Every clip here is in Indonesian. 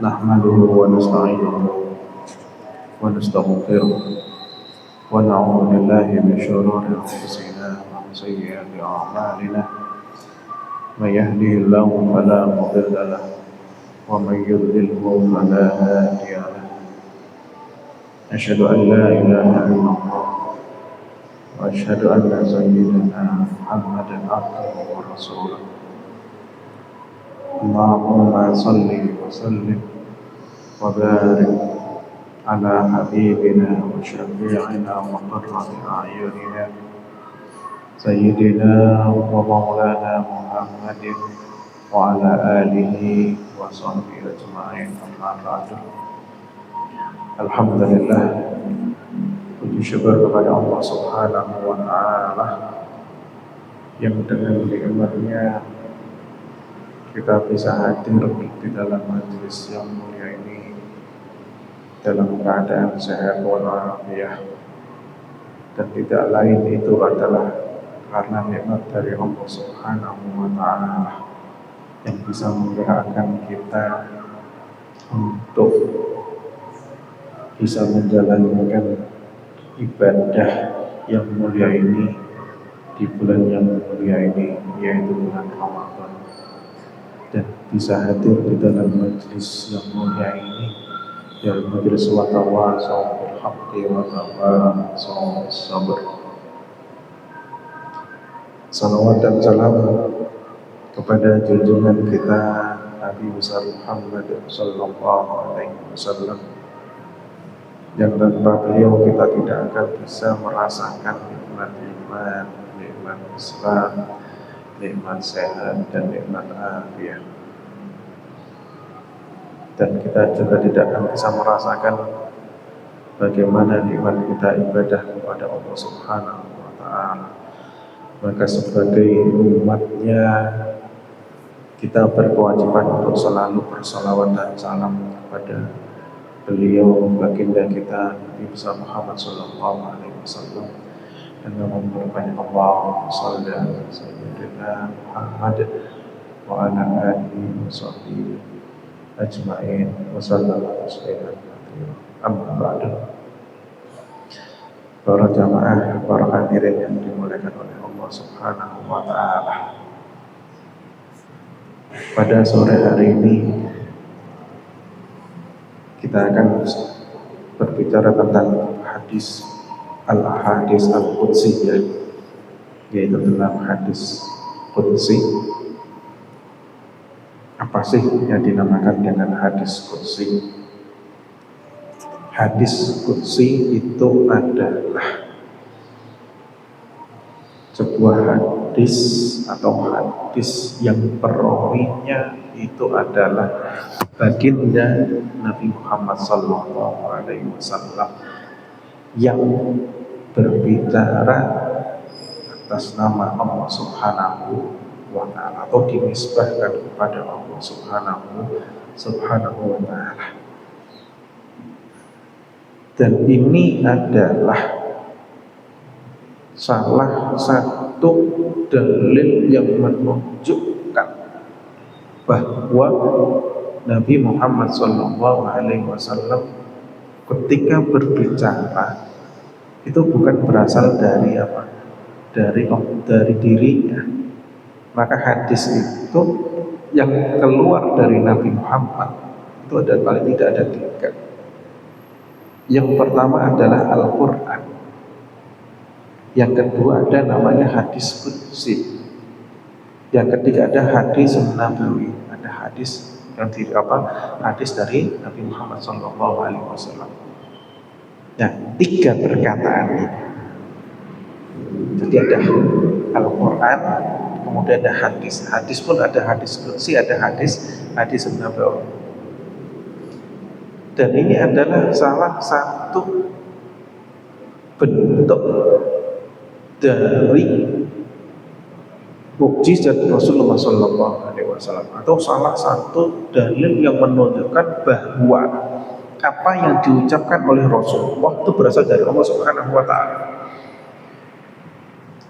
نحمده ونستعينه ونستغفره ونعوذ بالله من شرور أنفسنا ومن سيئات أعمالنا من يهده الله فلا مضل له ومن يضلله فلا هادي له أشهد أن لا إله إلا الله وأشهد أن سيدنا محمدا عبده ورسوله اللهم صل وسلم وبارك على حبيبنا وشفيعنا وقرة أعيننا سيدنا ومولانا محمد وعلى آله وصحبه أجمعين أما بعد. Alhamdulillah, puji syukur kepada Allah Subhanahu wa Ta'ala yang dengan nikmatnya kita bisa hadir di dalam majelis yang mulia ini dalam keadaan sehat walafiat, dan tidak lain itu adalah karena nikmat dari Allah Subhanahu wa Ta'ala yang bisa menggerakkan kita untuk bisa menjalankan ibadah yang mulia ini di bulan yang mulia ini, yaitu bulan Ramadan, dan bisa hadir di dalam majelis yang mulia ini, yaitu majelis watawasau bil haqqi watawasau bis sabr. Salawat dan salam kepada junjungan kita Nabi besar Muhammad sallallahu alaihi wasallam, yang tanpa beliau kita tidak akan bisa merasakan nikmat iman, nikmat Islam, nikmat sehat, dan nikmat afiat. Dan kita juga tidak akan bisa merasakan bagaimana nikmat kita ibadah kepada Allah Subhanahu wa Ta'ala. Maka sebagai umatnya, kita berkewajiban untuk selalu bersalawat dan salam kepada beliau, baginda kita Nabi besar Muhammad sallallahu alaihi wasallam, dan memperbanyak Allahumma shalli ala sayyidina Muhammad wa ala alihi wa sahbihi ajma'in wa sallallahu alaihi wasallam. Amma ba'du. Para jamaah, para hadirin yang dimuliakan oleh Allah Subhanahu wa Ta'ala, pada sore hari ini kita akan berbicara tentang hadis al-hadis al-qudsiyah, yaitu dalam hadis qudsi. Apa sih yang dinamakan dengan hadis qudsi? Hadis qudsi itu adalah sebuah hadis atau hadis yang perawinya itu adalah baginda Nabi Muhammad sallallahu alaihi wasallam yang berbicara atas nama Allah Subhanahu wa Ta'ala atau dinisbahkan kepada Allah Subhanahu wa Ta'ala. Dan ini adalah salah satu dalil yang menunjukkan bahwa Nabi Muhammad sallallahu alaihi wasallam ketika berbicara itu bukan berasal dari apa? Dari dirinya. Maka hadis itu yang keluar dari Nabi Muhammad itu ada paling tidak ada 3. Yang pertama adalah Al-Quran. Yang kedua ada namanya hadis qudsi. Yang ketiga ada hadis nabawi, ada hadis yang hadis dari Nabi Muhammad SAW. Nah, 3 perkataan ini. Jadi ada Al-Quran, kemudian ada hadis. Hadis pun ada hadis qudsi, ada hadis nabawi. Dan ini adalah salah satu bentuk dari mukjizat Rasulullah SAW, atau salah satu dalil yang menunjukkan bahwa apa yang diucapkan oleh Rasulullah itu berasal dari Allah Subhanahu wa Ta'ala.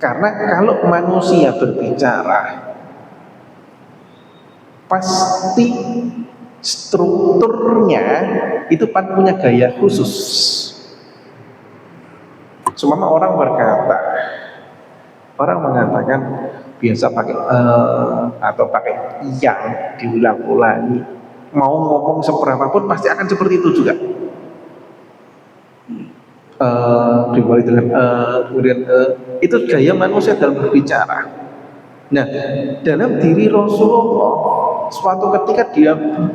Karena kalau manusia berbicara pasti strukturnya itu pan punya gaya khusus. Semua orang berkata, orang mengatakan biasa pakai atau pakai yang diulang-ulangi. Mau ngomong seberapapun pasti akan seperti itu juga. Dimulai dengan kemudian itu gaya manusia dalam berbicara. Nah, dalam diri Rasulullah suatu ketika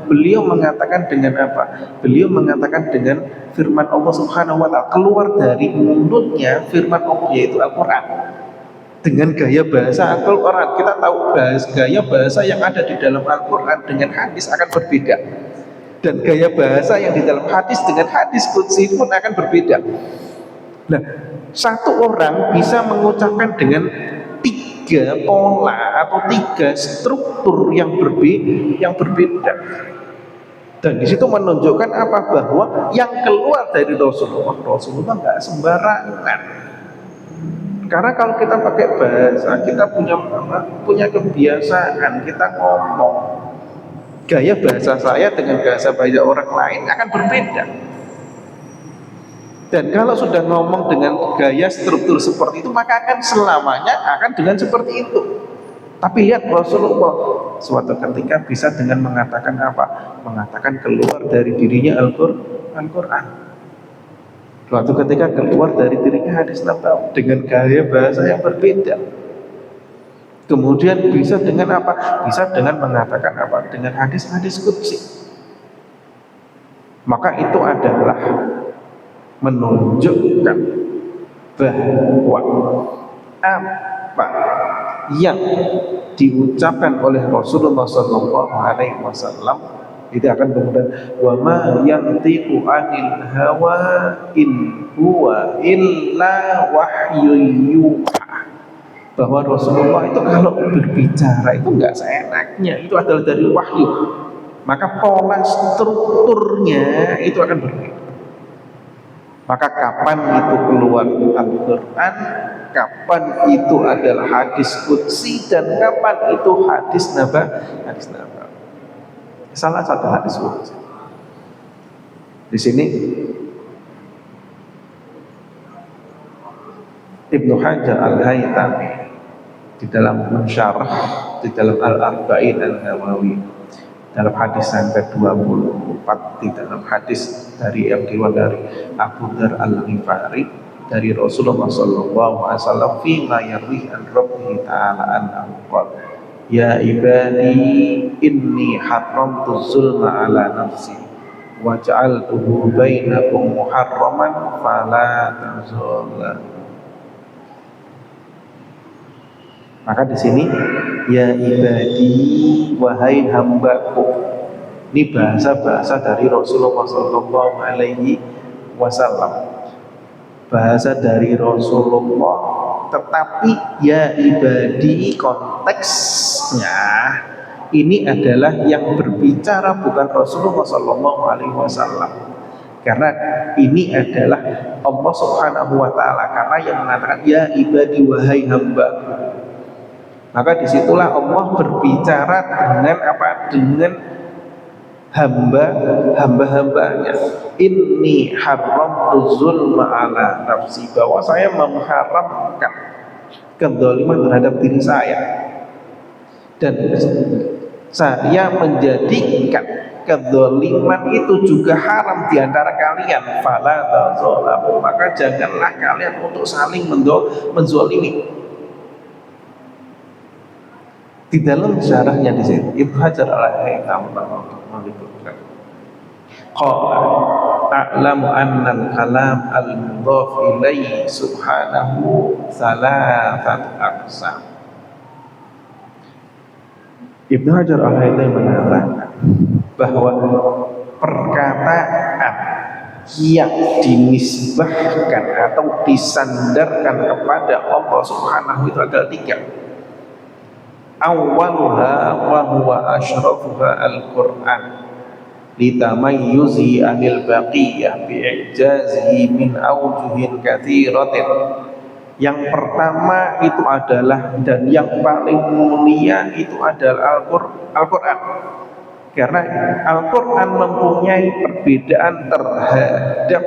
beliau mengatakan dengan apa? Beliau mengatakan dengan firman Allah Subhanahu wa taala, keluar dari mulutnya firman Allah yaitu Al-Qur'an. Dengan gaya bahasa Al-Qur'an, kita tahu gaya bahasa yang ada di dalam Al-Qur'an dengan hadis akan berbeda. Dan gaya bahasa yang di dalam hadis dengan hadis qudsi pun akan berbeda. Nah, satu orang bisa mengucapkan dengan tiga pola atau tiga struktur yang berbeda. Dan di situ menunjukkan apa? Bahwa yang keluar dari Rasulullah nggak sembarangan. Karena kalau kita pakai bahasa, kita punya kebiasaan, kita ngomong. Gaya bahasa saya dengan bahasa banyak orang lain akan berbeda. Dan kalau sudah ngomong dengan gaya struktur seperti itu, maka akan selamanya akan dengan seperti itu. Tapi lihat Rasulullah suatu ketika bisa dengan mengatakan apa? Mengatakan keluar dari dirinya Al-Quran. Suatu ketika keluar dari dirinya hadis Nabawi dengan gaya bahasa yang berbeda. Kemudian bisa dengan apa? Bisa dengan mengatakan apa? Dengan hadis-hadis qudsi. Maka itu adalah menunjukkan bahwa apa yang diucapkan oleh Rasulullah SAW itu akan kemudian wa ma yantiqu 'anil hawa in huwa illa wahyun yuha, bahwa Rasulullah itu kalau berbicara itu enggak seenaknya, itu adalah dari wahyu. Maka pola strukturnya itu akan berbeda. Maka kapan itu keluar Al-Quran, kapan itu adalah hadis qudsi, dan kapan itu hadis nabawi. Salah satu hadis qudsi. Di sini Ibnu Hajar Al-Haytami di dalam mensyarah di dalam Al-Arba'in An-Nawawi dalam hadis yang ke-24, di dalam hadis dari yang dari Abu Dzar Al-Ghifari dari Rasulullah SAW fi ma yarwi an Rabbih ta'ala annahu qala ya ibadi inni haramtu zulma ala nafsi wa ja'altuhu bainakum muharraman fala tazalamu. Maka di sini ya ibadi, wahai hambaku. Ini bahasa dari Rasulullah SAW. Bahasa dari Rasulullah, tetapi ya ibadi konteksnya ini adalah yang berbicara bukan Rasulullah SAW. Karena ini adalah Allah Subhanahu wa taala, karena yang mengatakan ya ibadi, wahai hambaku. Maka disitulah Allah berbicara dengan apa? Dengan hamba-hambanya. Inni haramtu zulma ala nafsi, bahwa saya mengharamkan kezaliman terhadap diri saya, dan saya menjadikan kezaliman itu juga haram di antara kalian. Fala tazalamu, maka janganlah kalian untuk saling menzalimi. Di dalam syarahnya di sini Ibnu Hajar Al-Haytami menyebutkan qala a'lamu anna al-kalam al-mudhaf ilaihi subhanahu salasatu aqsam. Ibnu Hajar Al-Haytami mengatakan bahwa perkataan yang dinisbahkan atau disandarkan kepada Allah Subhanahu itu adalah tiga. Awwaluha wa huwa asyrafuha al-Qur'an litamayyuzi anil baqiyah bi'ijazihi min awjuhin katsiratin. Yang pertama itu adalah, dan yang paling mulia itu adalah Al-Qur'an. Karena Al-Quran mempunyai perbedaan terhadap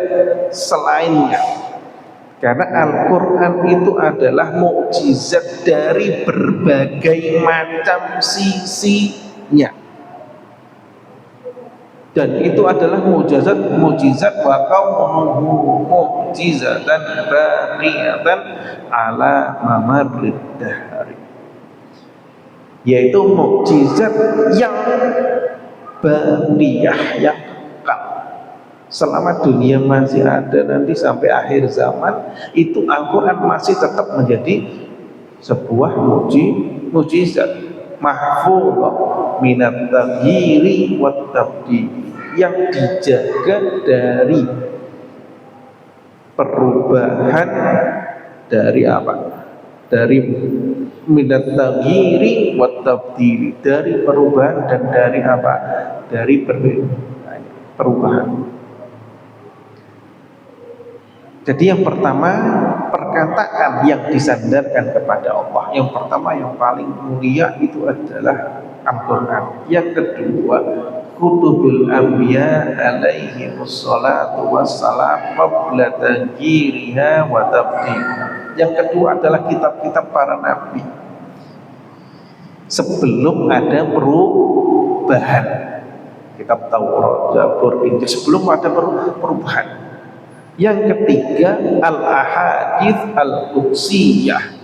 selainnya. Karena Al-Quran itu adalah mukjizat dari berbagai macam sisinya. Dan itu adalah mukjizat wa qaumuhu mukjizatan baqiyatan ala mamarrid dahri, yaitu mukjizat yang baqiyah, yang kekal selama dunia masih ada, nanti sampai akhir zaman itu Al-Quran masih tetap menjadi sebuah mukjizat mahfuzah minat taghyiri wat tabdil, yang dijaga dari perubahan, dari apa? Dari minat taghyiri wat tabdil, dari perubahan dan dari apa? Dari perubahan. Jadi yang pertama, perkataan yang disandarkan kepada Allah, yang pertama yang paling mulia itu adalah Al-Quran. Yang kedua, kutubul anbiya alaihi wassalatu wassalam qabla taghyiriha wa tabdilha. Yang kedua adalah kitab-kitab para nabi sebelum ada perubahan. Kitab Taurat, Zabur, Injil, sebelum ada perubahan. Yang ketiga, al-ahadits al-qudsiyah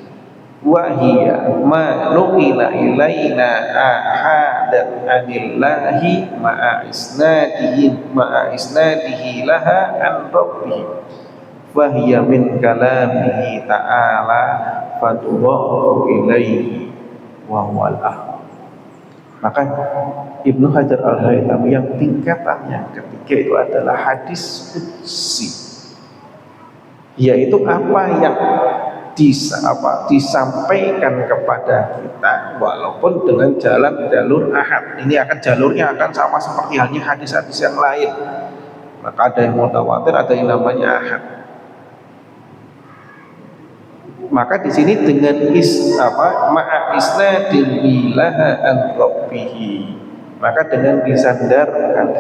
wa hiya ma nuqila ilaina ahadan anillahi ma'a isnadihi laha an rabbih wa hiya min kalamihi ta'ala fatuwahu ilaihi wa huwal ahad. Maka Ibnu Hajar Al-Haytami yang tingkatan yang ketiga itu adalah hadis qudsi, yaitu apa yang disampaikan kepada kita walaupun dengan jalur ahad. Ini akan jalurnya akan sama seperti halnya hadis-hadis yang lain. Maka ada yang mutawatir, ada yang namanya ahad. Maka di sini dengan ma'a isnadin ilaha an rabbih, maka dengan disandarkan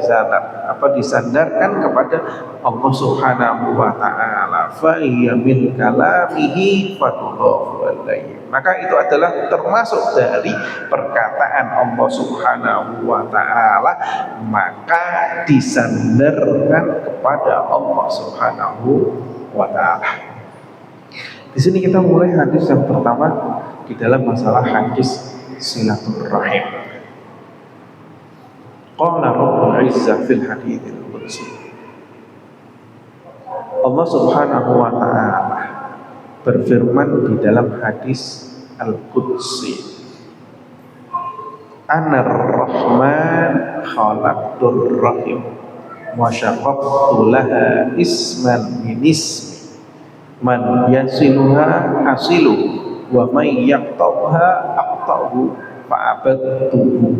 kepada Allah Subhanahu wa taala, fa hiya min kalamihi fatudhafu alaihi, maka itu adalah termasuk dari perkataan Allah Subhanahu wa taala, maka disandarkan kepada Allah Subhanahu wa taala. Di sini kita mulai hadis yang pertama di dalam masalah hadis silaturahim. Qala Rabbul Izzah fil haditsil qudsi. Allah Subhanahu wa taala berfirman di dalam hadis Al-Qudsi, Anar Rahman khalaqtur rahim wa syaqaqtu laha isman min ismi man yasiluha asilu wa may yaqta'ha aqta'hu fa'abadtuhu.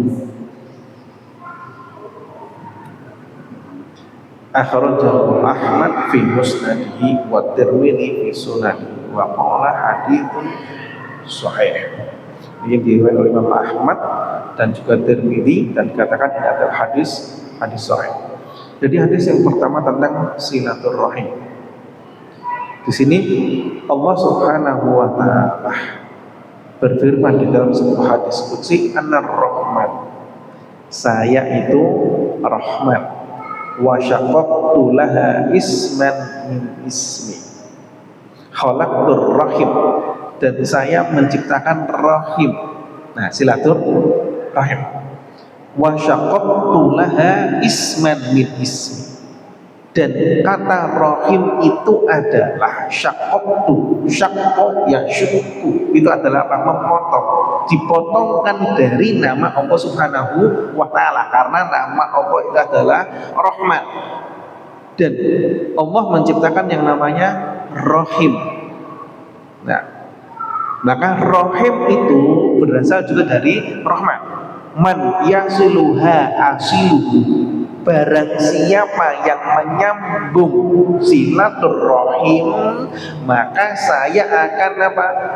Akhrajahu Ahmad fi musnadihi wa Tirmidzi fi sunanihi wa qala haditsun sahih. Ini diriwayatkan oleh Imam Ahmad dan juga Tirmidzi dan dikatakan ini adalah hadis sahih. Jadi hadis yang pertama tentang silaturahim. Di sini Allah Subhanahu wa taala berfirman di dalam sebuah hadis qudsi, Anar Rahman, saya itu Rahman, wa syaqaqtu laha isman min ismi, khalaqtur rahim, dan saya menciptakan rahim. Nah, silaturahim. Wa syaqaqtu laha isman min ismi, dan kata rahim itu adalah syaqaqtu, syaqqa ya syukku, itu adalah apa? Memotong, dipotongkan dari nama Allah Subhanahu wa taala, karena nama Allah itu adalah Rahman, dan Allah menciptakan yang namanya rahim. Nah, maka rahim itu berasal juga dari Rahman. Man yasiluha asiluhu, barang siapa yang menyambung silaturahim, maka saya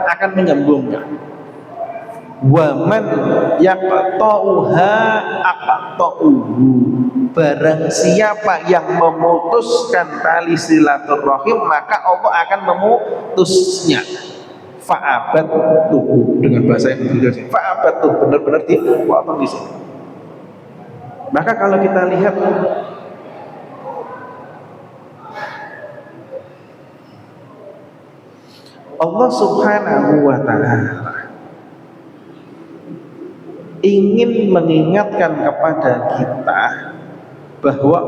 akan menyambungnya. Wa man yaqta'uha aqta'uhu. Barang siapa yang memutuskan tali silaturahim, maka Allah akan memutusnya. Fa'abat tuh, dengan bahasa yang berbeda. Fa'abat tuh benar-benar dipotong di sini. Maka kalau kita lihat Allah Subhanahu wa ta'ala ingin mengingatkan kepada kita bahwa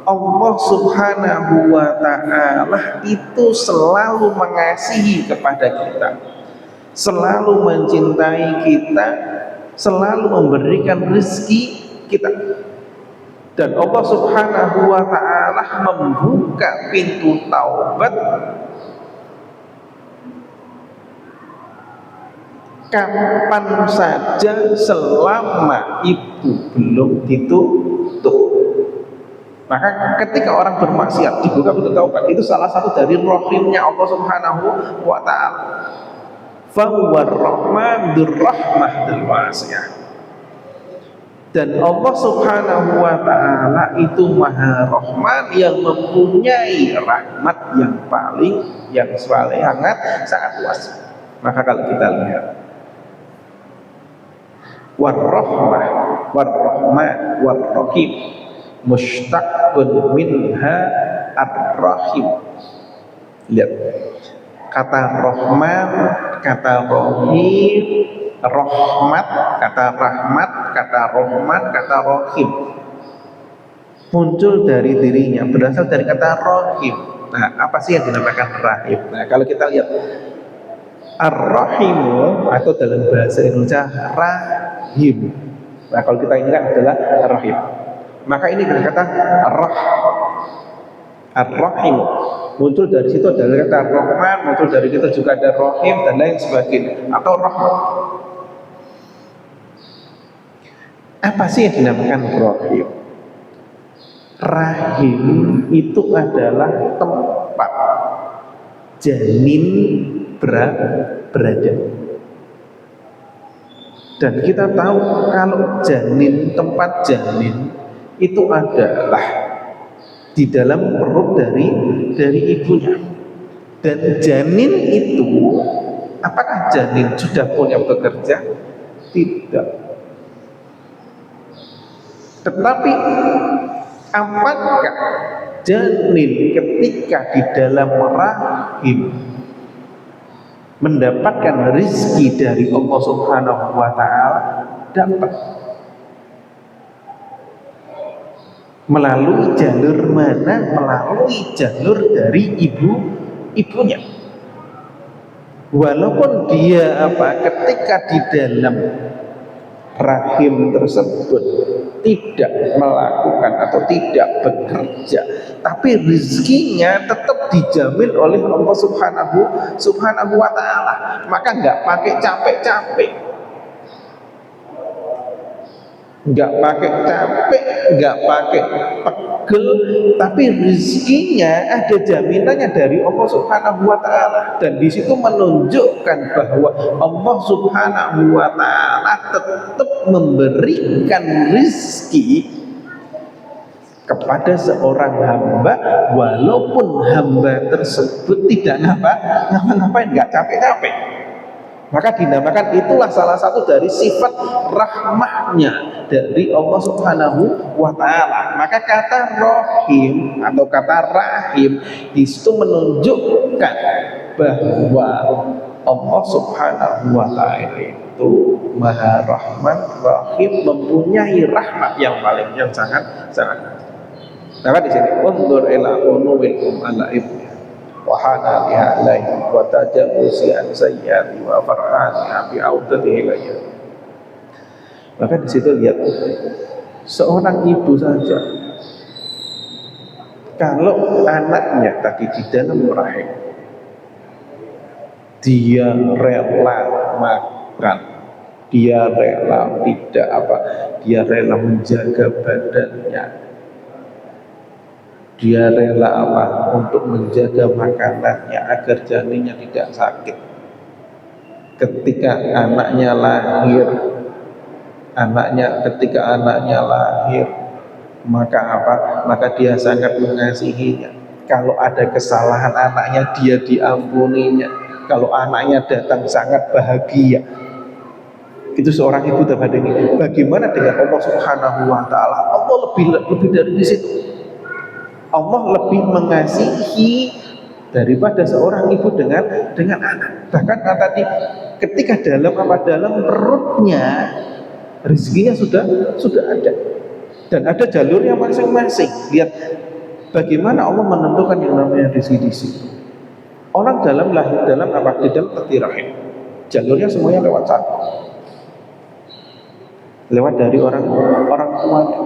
Allah Subhanahu wa ta'ala itu selalu mengasihi kepada kita, selalu mencintai kita, selalu memberikan rezeki kita. Dan Allah Subhanahu wa ta'ala membuka pintu taubat kapan saja selama itu belum ditutup. Maka ketika orang bermaksiat dibuka pintu taubat, itu salah satu dari rahimnya Allah Subhanahu wa ta'ala. Fahuwar rahman durrahmah wasi'ah. Dan Allah Subhanahu wa ta'ala itu maha rahman yang mempunyai rahmat yang paling, yang sangat luas. Maka kalau kita lihat warrahmah warrahman warrahim mushtaqun minha ar-rahim. Lihat kata rahman, kata rahim, rahmat, kata rahmat, kata rahman, kata rahim muncul dari dirinya, berasal dari kata rahim. Nah, apa sih yang dinamakan rahim? Nah, kalau kita lihat ar-rahimu atau dalam bahasa Indonesia rahim. Nah, kalau kita ini kan adalah rahim. Maka ini dengan kata ar-rahim muncul dari situ adalah kata rahman, muncul dari situ juga ada rahim dan lain sebagainya atau rahmat. Apa sih yang dinamakan rahim? Rahim itu adalah tempat janin berada. Dan kita tahu kalau janin, tempat janin itu adalah di dalam perut dari ibunya. Dan janin itu, apakah janin sudah punya bekerja? Tidak. Tetapi apakah janin ketika di dalam rahim mendapatkan rizki dari Allah Subhanahu wa ta'ala? Dapat. Melalui jalur mana? Melalui jalur dari ibunya. Walaupun dia ketika di dalam rahim tersebut tidak melakukan atau tidak bekerja, tapi rezekinya tetap dijamin oleh Allah Subhanahu wa ta'ala. Maka nggak pakai capek-capek, nggak pakai pegel, tapi rezekinya ada jaminannya dari Allah Subhanahu wa ta'ala. Dan di situ menunjukkan bahwa Allah Subhanahu wa ta'ala tetap memberikan rezeki kepada seorang hamba, walaupun hamba tersebut tidak ngapa-ngapain, nggak capek-capek. Maka dinamakan, itulah salah satu dari sifat rahmahnya dari Allah Subhanahu wa ta'ala. Maka kata rahim atau kata rahim itu menunjukkan bahwa Allah Subhanahu wa ta'ala itu maha rahman rahim, mempunyai rahmat yang paling, yang sangat. Maka di sini undur ila unuwikum ala ibni wa hanaliha alaihi wa tajamusi an sayyati wa far'ani bi audati ilayya. Maka di situ lihat, seorang ibu saja kalau anaknya tadi di dalam rahim, dia rela makan, dia rela dia rela menjaga badannya, dia rela untuk menjaga makanannya agar janinnya tidak sakit. ketika anaknya lahir, maka apa? Maka dia sangat mengasihinya. Kalau ada kesalahan anaknya, dia diampuninya. Kalau anaknya datang, sangat bahagia. Itu seorang ibu terbanding. Bagaimana dengan Allah Subhanahu wa taala? Allah lebih dari situ. Allah lebih mengasihi daripada seorang ibu dengan anak. Bahkan tadi ketika dalam perutnya rezekinya sudah ada dan ada jalurnya masing-masing. Lihat bagaimana Allah menentukan yang namanya rezeki di situ. Orang lahir dalam teti rahim. Jalurnya semuanya lewat satu. Lewat dari orang tuanya,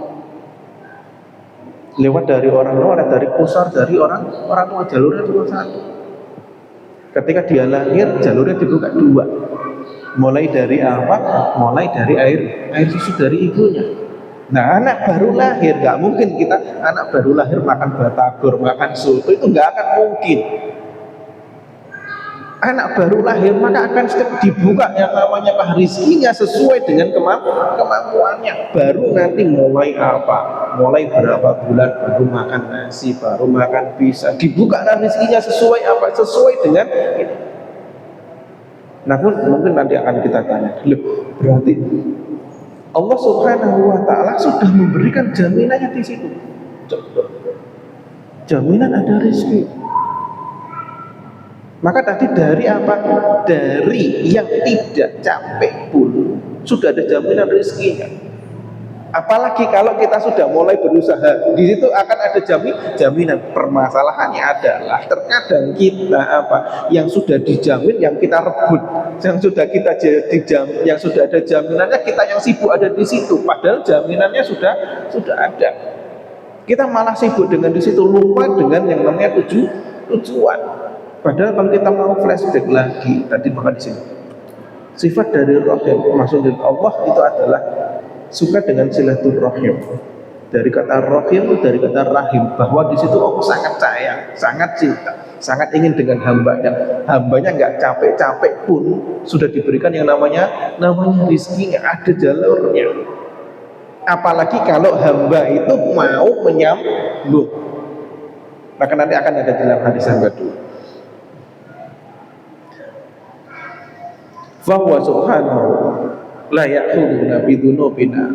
lewat dari dari pusar, dari orang tua, jalurnya cuma satu. Ketika dia lahir, jalurnya dibuka dua. Mulai dari apa? Mulai dari air susu dari ibunya. Nah, anak baru lahir, nggak mungkin kita anak baru lahir makan batagor, makan soto, itu nggak akan mungkin. Anak baru lahir maka akan dibuka yang namanya rezekinya sesuai dengan kemampuannya. Baru nanti mulai apa? Mulai berapa bulan baru makan nasi, baru makan pisang. Dibuka rezekinya sesuai apa? Sesuai dengan ini. Namun mungkin nanti akan kita tanya, loh, berarti Allah Subhanahu wa taala sudah memberikan jaminannya di situ. Jaminan ada rezeki. Maka tadi dari apa? Dari yang tidak capek pun sudah ada jaminan rezekinya. Apalagi kalau kita sudah mulai berusaha, di situ akan ada jaminan. Permasalahannya adalah terkadang kita yang sudah dijamin, yang kita rebut, yang sudah ada jaminannya, kita yang sibuk ada di situ. Padahal jaminannya sudah ada. Kita malah sibuk dengan di situ, lupa dengan yang namanya tujuan. Padahal kalau kita mau flashback lagi, tadi maka di sini sifat dari Rahim, maksud Allah itu adalah suka dengan silaturahim. Dari kata Rahim, dari kata Rahim, bahwa di situ Allah sangat sayang, sangat cinta, sangat ingin dengan hambanya. Hambanya nggak capek-capek pun sudah diberikan yang namanya rezekinya, ada jalurnya. Apalagi kalau hamba itu mau menyambung, maka nanti akan ada dalam hadis yang kedua. Fahuwa subhanahu la ya'khuduna bidunubina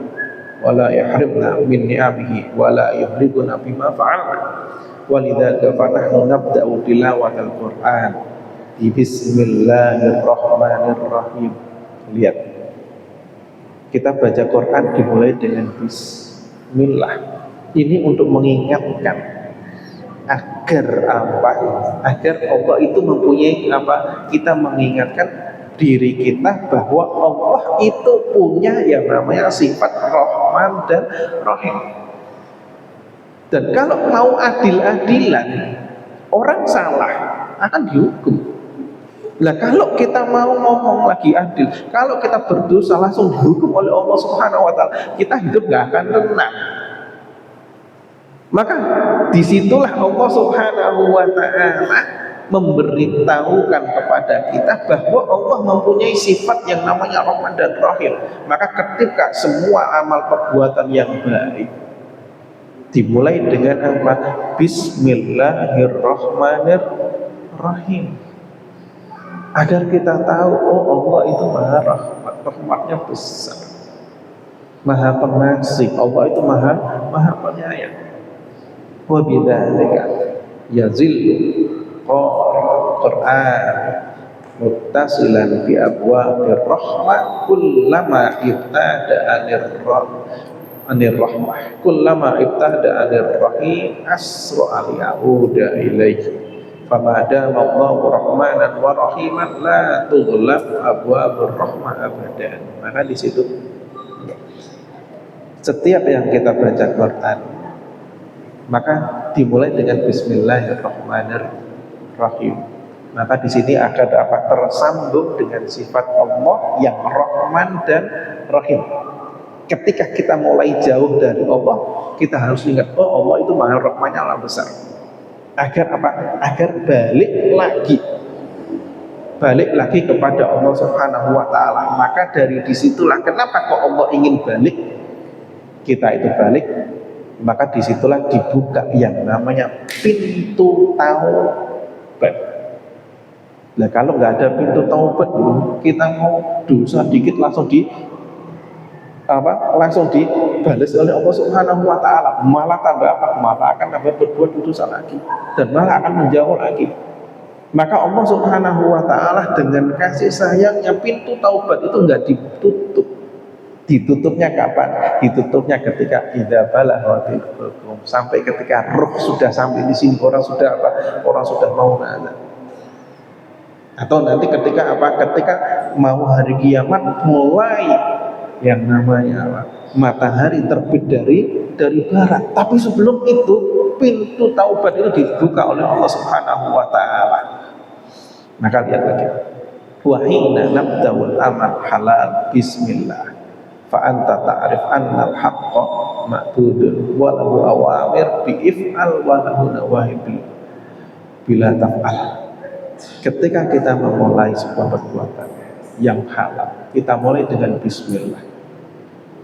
wa la yahrimna min ni'amihi wa la yuhliguna bima fa'alna walidhalika fanahnu nabda'u tilawatal Qur'an bismillahirrahmanirrahim. Lihat, kita baca Quran dimulai dengan bismillah. Ini untuk mengingatkan agar agar Allah itu mempunyai kita mengingatkan diri kita bahwa Allah itu punya yang namanya sifat Rahman dan Rahim. Dan kalau mau adil-adilan, orang salah akan dihukum. Nah, kalau kita mau ngomong lagi adil, kalau kita berdosa langsung dihukum oleh Allah Subhanahu wa taala, kita hidup gak akan tenang. Maka disitulah Allah Subhanahu wa taala memberitahukan kepada kita bahwa Allah mempunyai sifat yang namanya Rahman dan Rahim. Maka ketika semua amal perbuatan yang baik dimulai dengan Bismillahirrahmanirrahim, agar kita tahu Allah itu maha rahmat, rahmatnya besar, maha pengasih, Allah itu maha penyayang. Wa bidzalika yazillu Quran muttasilan bi abwabir rahmah kullama ibtada anir rahmah kullama ibtada anir rahim asra al yauda ilaihi famadama Allahu rahmanan wa rahiman la tughlaq abwabur rahmah abadan. Maka di situ setiap yang kita baca Quran maka dimulai dengan bismillahirrahmanirrahim. Maka di sini akan tersambung dengan sifat Allah yang Rahman dan Rahim. Ketika kita mulai jauh dari Allah, kita harus ingat Allah itu maha rahmatnya Allah besar. Agar Agar balik lagi. balik lagi kepada Allah Subhanahu wa taala. Maka dari disitulah kenapa kok Allah ingin balik, kita itu balik, maka disitulah dibuka yang namanya pintu taubat. Nah kalau nggak ada pintu taubat, kita mau dosa dikit langsung langsung dibalas oleh Allah Subhanahu wa taala, malah tambah malah akan tambah berbuat dosa lagi dan malah akan menjauh lagi. Maka Allah Subhanahu wa taala dengan kasih sayangnya pintu taubat itu enggak ditutup. Ditutupnya kapan? Ditutupnya ketika idza balaghatil hulqum, sampai ketika roh sudah sampai di sini, orang sudah Orang sudah mau nazar. Atau nanti ketika Ketika mau hari kiamat, mulai yang namanya matahari terbit dari barat. Tapi sebelum itu pintu taubat itu dibuka oleh Allah Subhanahu wa taala. Maka lihat lagi. Wa hina nabda'ul amal halal bismillah. Fa anta ta'rif anna al-haqqa ma'budun wa lahu awamir bi if'al wa lahu nawahi bila taf'al. Ketika kita memulai sebuah perbuatan yang halal, kita mulai dengan bismillah.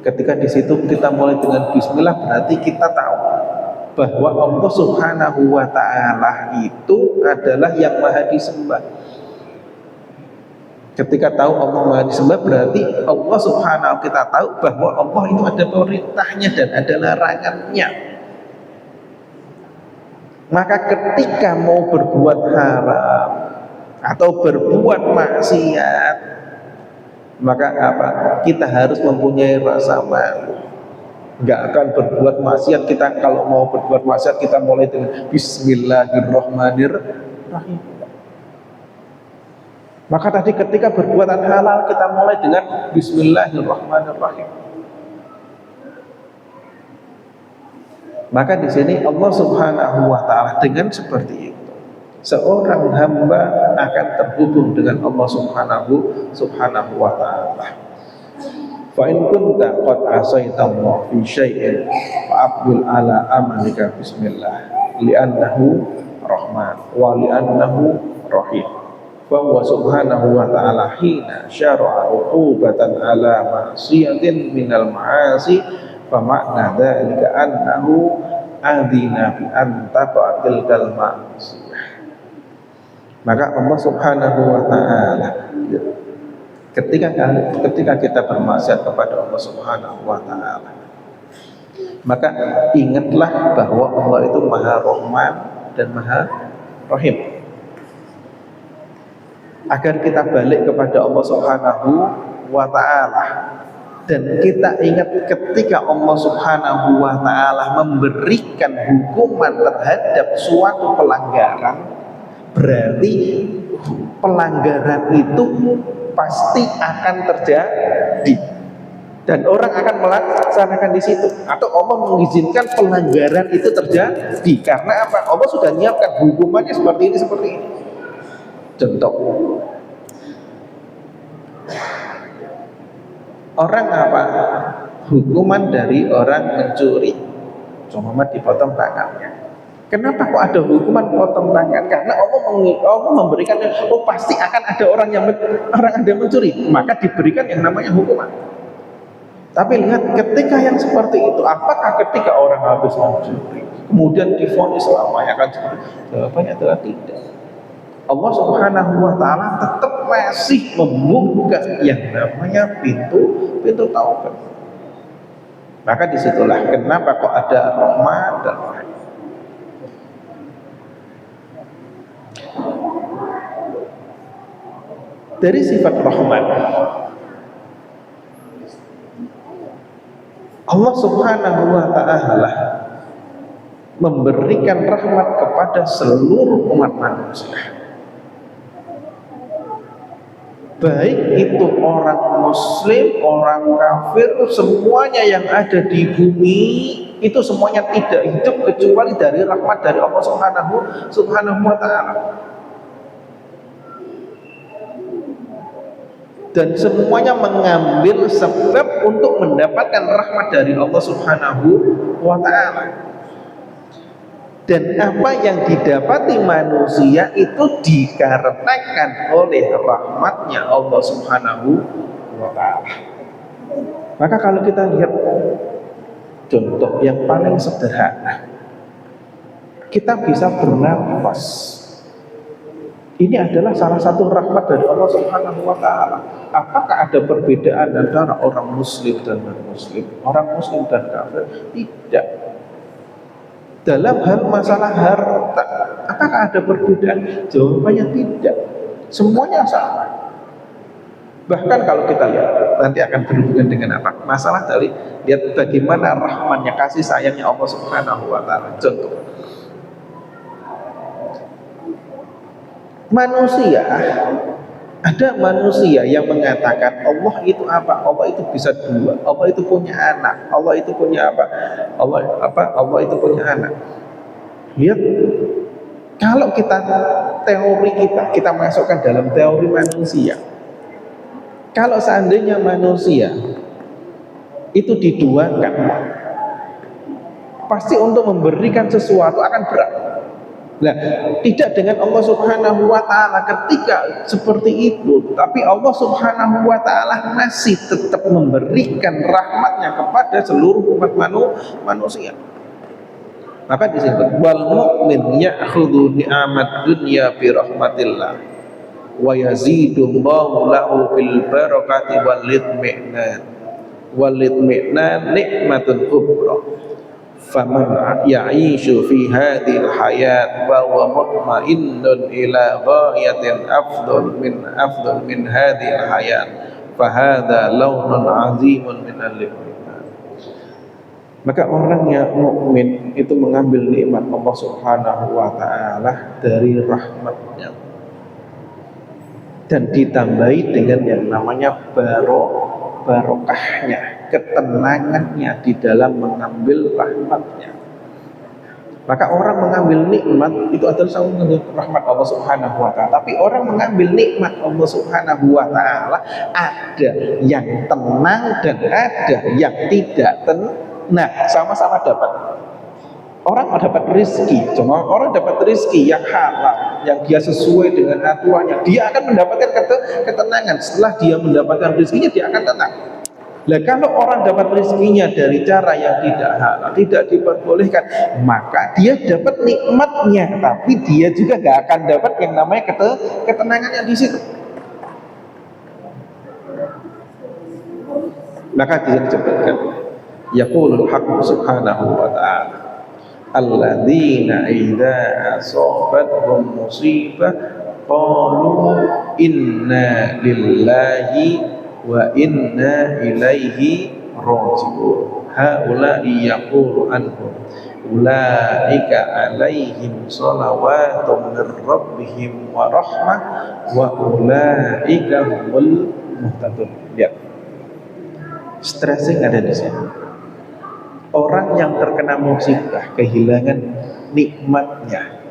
Ketika di situ kita mulai dengan bismillah, berarti kita tahu bahwa Allah Subhanahu wa taala itu adalah yang maha disembah. Ketika tahu Allah maha disembah, berarti Allah Subhanahu, kita tahu bahwa Allah itu ada perintahnya dan ada larangannya. Maka ketika mau berbuat haram atau berbuat maksiat, maka kita harus mempunyai rasa malu. Nggak akan berbuat maksiat. Kita kalau mau berbuat maksiat, kita mulai dengan Bismillahirrahmanirrahim. Maka tadi ketika berbuatan halal, kita mulai dengan Bismillahirrahmanirrahim. Maka di sini Allah Subhanahu wa taala dengan seperti itu, seorang hamba akan terhubung dengan Allah Subhanahu wa taala. Fa in kunta qad asaita Allah fi syai'in fa aqbil ala amalika bismillah li'annahu rahman wa li'annahu rahim. Fa huwa subhanahu wa ta'ala hina syara'a uqubatan ala ma'siyatin minal ma'asi fa ma'na dzalika annahu adzina bi an taqatil kal ma'siyah. Maka Allah Subhanahu wa ta'ala ketika kita bermaksiat kepada Allah Subhanahu wa ta'ala, maka ingatlah bahwa Allah itu Maha Rahman dan Maha Rahim. Agar kita balik kepada Allah Subhanahu wa ta'ala, dan kita ingat ketika Allah Subhanahu wa ta'ala memberikan hukuman terhadap suatu pelanggaran, berarti pelanggaran itu pasti akan terjadi dan orang akan melaksanakan di situ, atau Allah mengizinkan pelanggaran itu terjadi karena apa? Allah sudah menyiapkan hukumannya seperti ini. Contoh, orang hukuman dari orang mencuri, cuma dipotong tangannya. Kenapa kok ada hukuman potong tangan? Karena Allah memberikan, pasti akan ada orang ada mencuri, maka diberikan yang namanya hukuman. Tapi lihat ketika yang seperti itu, apakah ketika orang habis mencuri kemudian divonis selamanya akan seperti itu? Jawabannya adalah tidak. Allah Subhanahu wa ta'ala tetap masih membuka yang namanya pintu taubat. Maka disitulah kenapa kok ada Rahman dan Rahim. Dari sifat Rahman, Allah Subhanahu wa ta'ala memberikan rahmat kepada seluruh umat manusia, baik itu orang muslim, orang kafir, semuanya yang ada di bumi itu semuanya tidak hidup kecuali dari rahmat dari Allah Subhanahu wa ta'ala. Dan semuanya mengambil sebab untuk mendapatkan rahmat dari Allah Subhanahu wa ta'ala. Dan apa yang didapati manusia itu dikarenakan oleh rahmatnya Allah Subhanahu wa ta'ala. Maka kalau kita lihat contoh yang paling sederhana, kita bisa bernafas. Ini adalah salah satu rahmat dari Allah Subhanahu wa ta'ala. Apakah ada perbedaan antara orang muslim dan non-muslim, orang muslim dan kafir? Tidak. Dalam hal masalah harta, apakah ada perbedaan? Jawabannya tidak. Semuanya sama. Bahkan kalau kita lihat, nanti akan berhubungan dengan apa? Masalah dari lihat bagaimana rahmannya, kasih sayangnya Allah Subhanahu wa ta'ala. Contoh, manusia, ada manusia yang mengatakan Allah itu apa? Allah itu bisa dua, Allah itu punya anak, Allah itu punya apa? Allah itu punya anak. Lihat, kalau kita teori kita masukkan dalam teori manusia. Kalau seandainya manusia itu diduakan, pasti untuk memberikan sesuatu akan berat. Nah, tidak dengan Allah Subhanahu wa ta'ala ketika seperti itu, tapi Allah Subhanahu wa ta'ala masih tetap memberikan rahmatnya kepada seluruh umat manusia. Maka disebut wal mu'min ya'khudhu ni'amat dunya bi rahmatillah wa yazidullahu lahu fil barakati wal itmi'nan nikmatun kubra. Faman ya'ishu fi hadhil hayat wa huwa mutmainnun ila ghayatin afdal min hadhil hayat fa hadha lawnun 'azimun min al-iman. Maka orang yang mukmin itu mengambil nikmat Allah Subhanahu wa ta'ala dari rahmatnya dan ditambahi dengan yang namanya barokahnya, ketenangannya di dalam mengambil rahmatnya. Maka orang mengambil nikmat itu adalah sama rahmat Allah Subhanahu wa ta'ala. Tapi orang mengambil nikmat Allah Subhanahu wa ta'ala, ada yang tenang dan ada yang tidak tenang. Sama-sama dapat. Orang dapat rezeki, cuma orang dapat rezeki yang halal, yang dia sesuai dengan aturannya, dia akan mendapatkan ketenangan. Setelah dia mendapatkan rezekinya, dia akan tenang. Nah, kalau orang dapat rezekinya dari cara yang tidak halal, tidak diperbolehkan, maka dia dapat nikmatnya, tapi dia juga gak akan dapat yang namanya ketenangannya di situ. Maka dia disebutkan, yaqulul haqq subhanahu wa ta'ala, alladzina idza asabathum musibah qalu inna lillahi wa inna ilaihi raji'un haula'i yaqulu anhum ulaika alaihim salawatun min rabbihim wa rahmah wa ulaika humul muhtadun. Lihat, stressing ada di sini. Orang yang terkena musibah, kehilangan nikmatnya,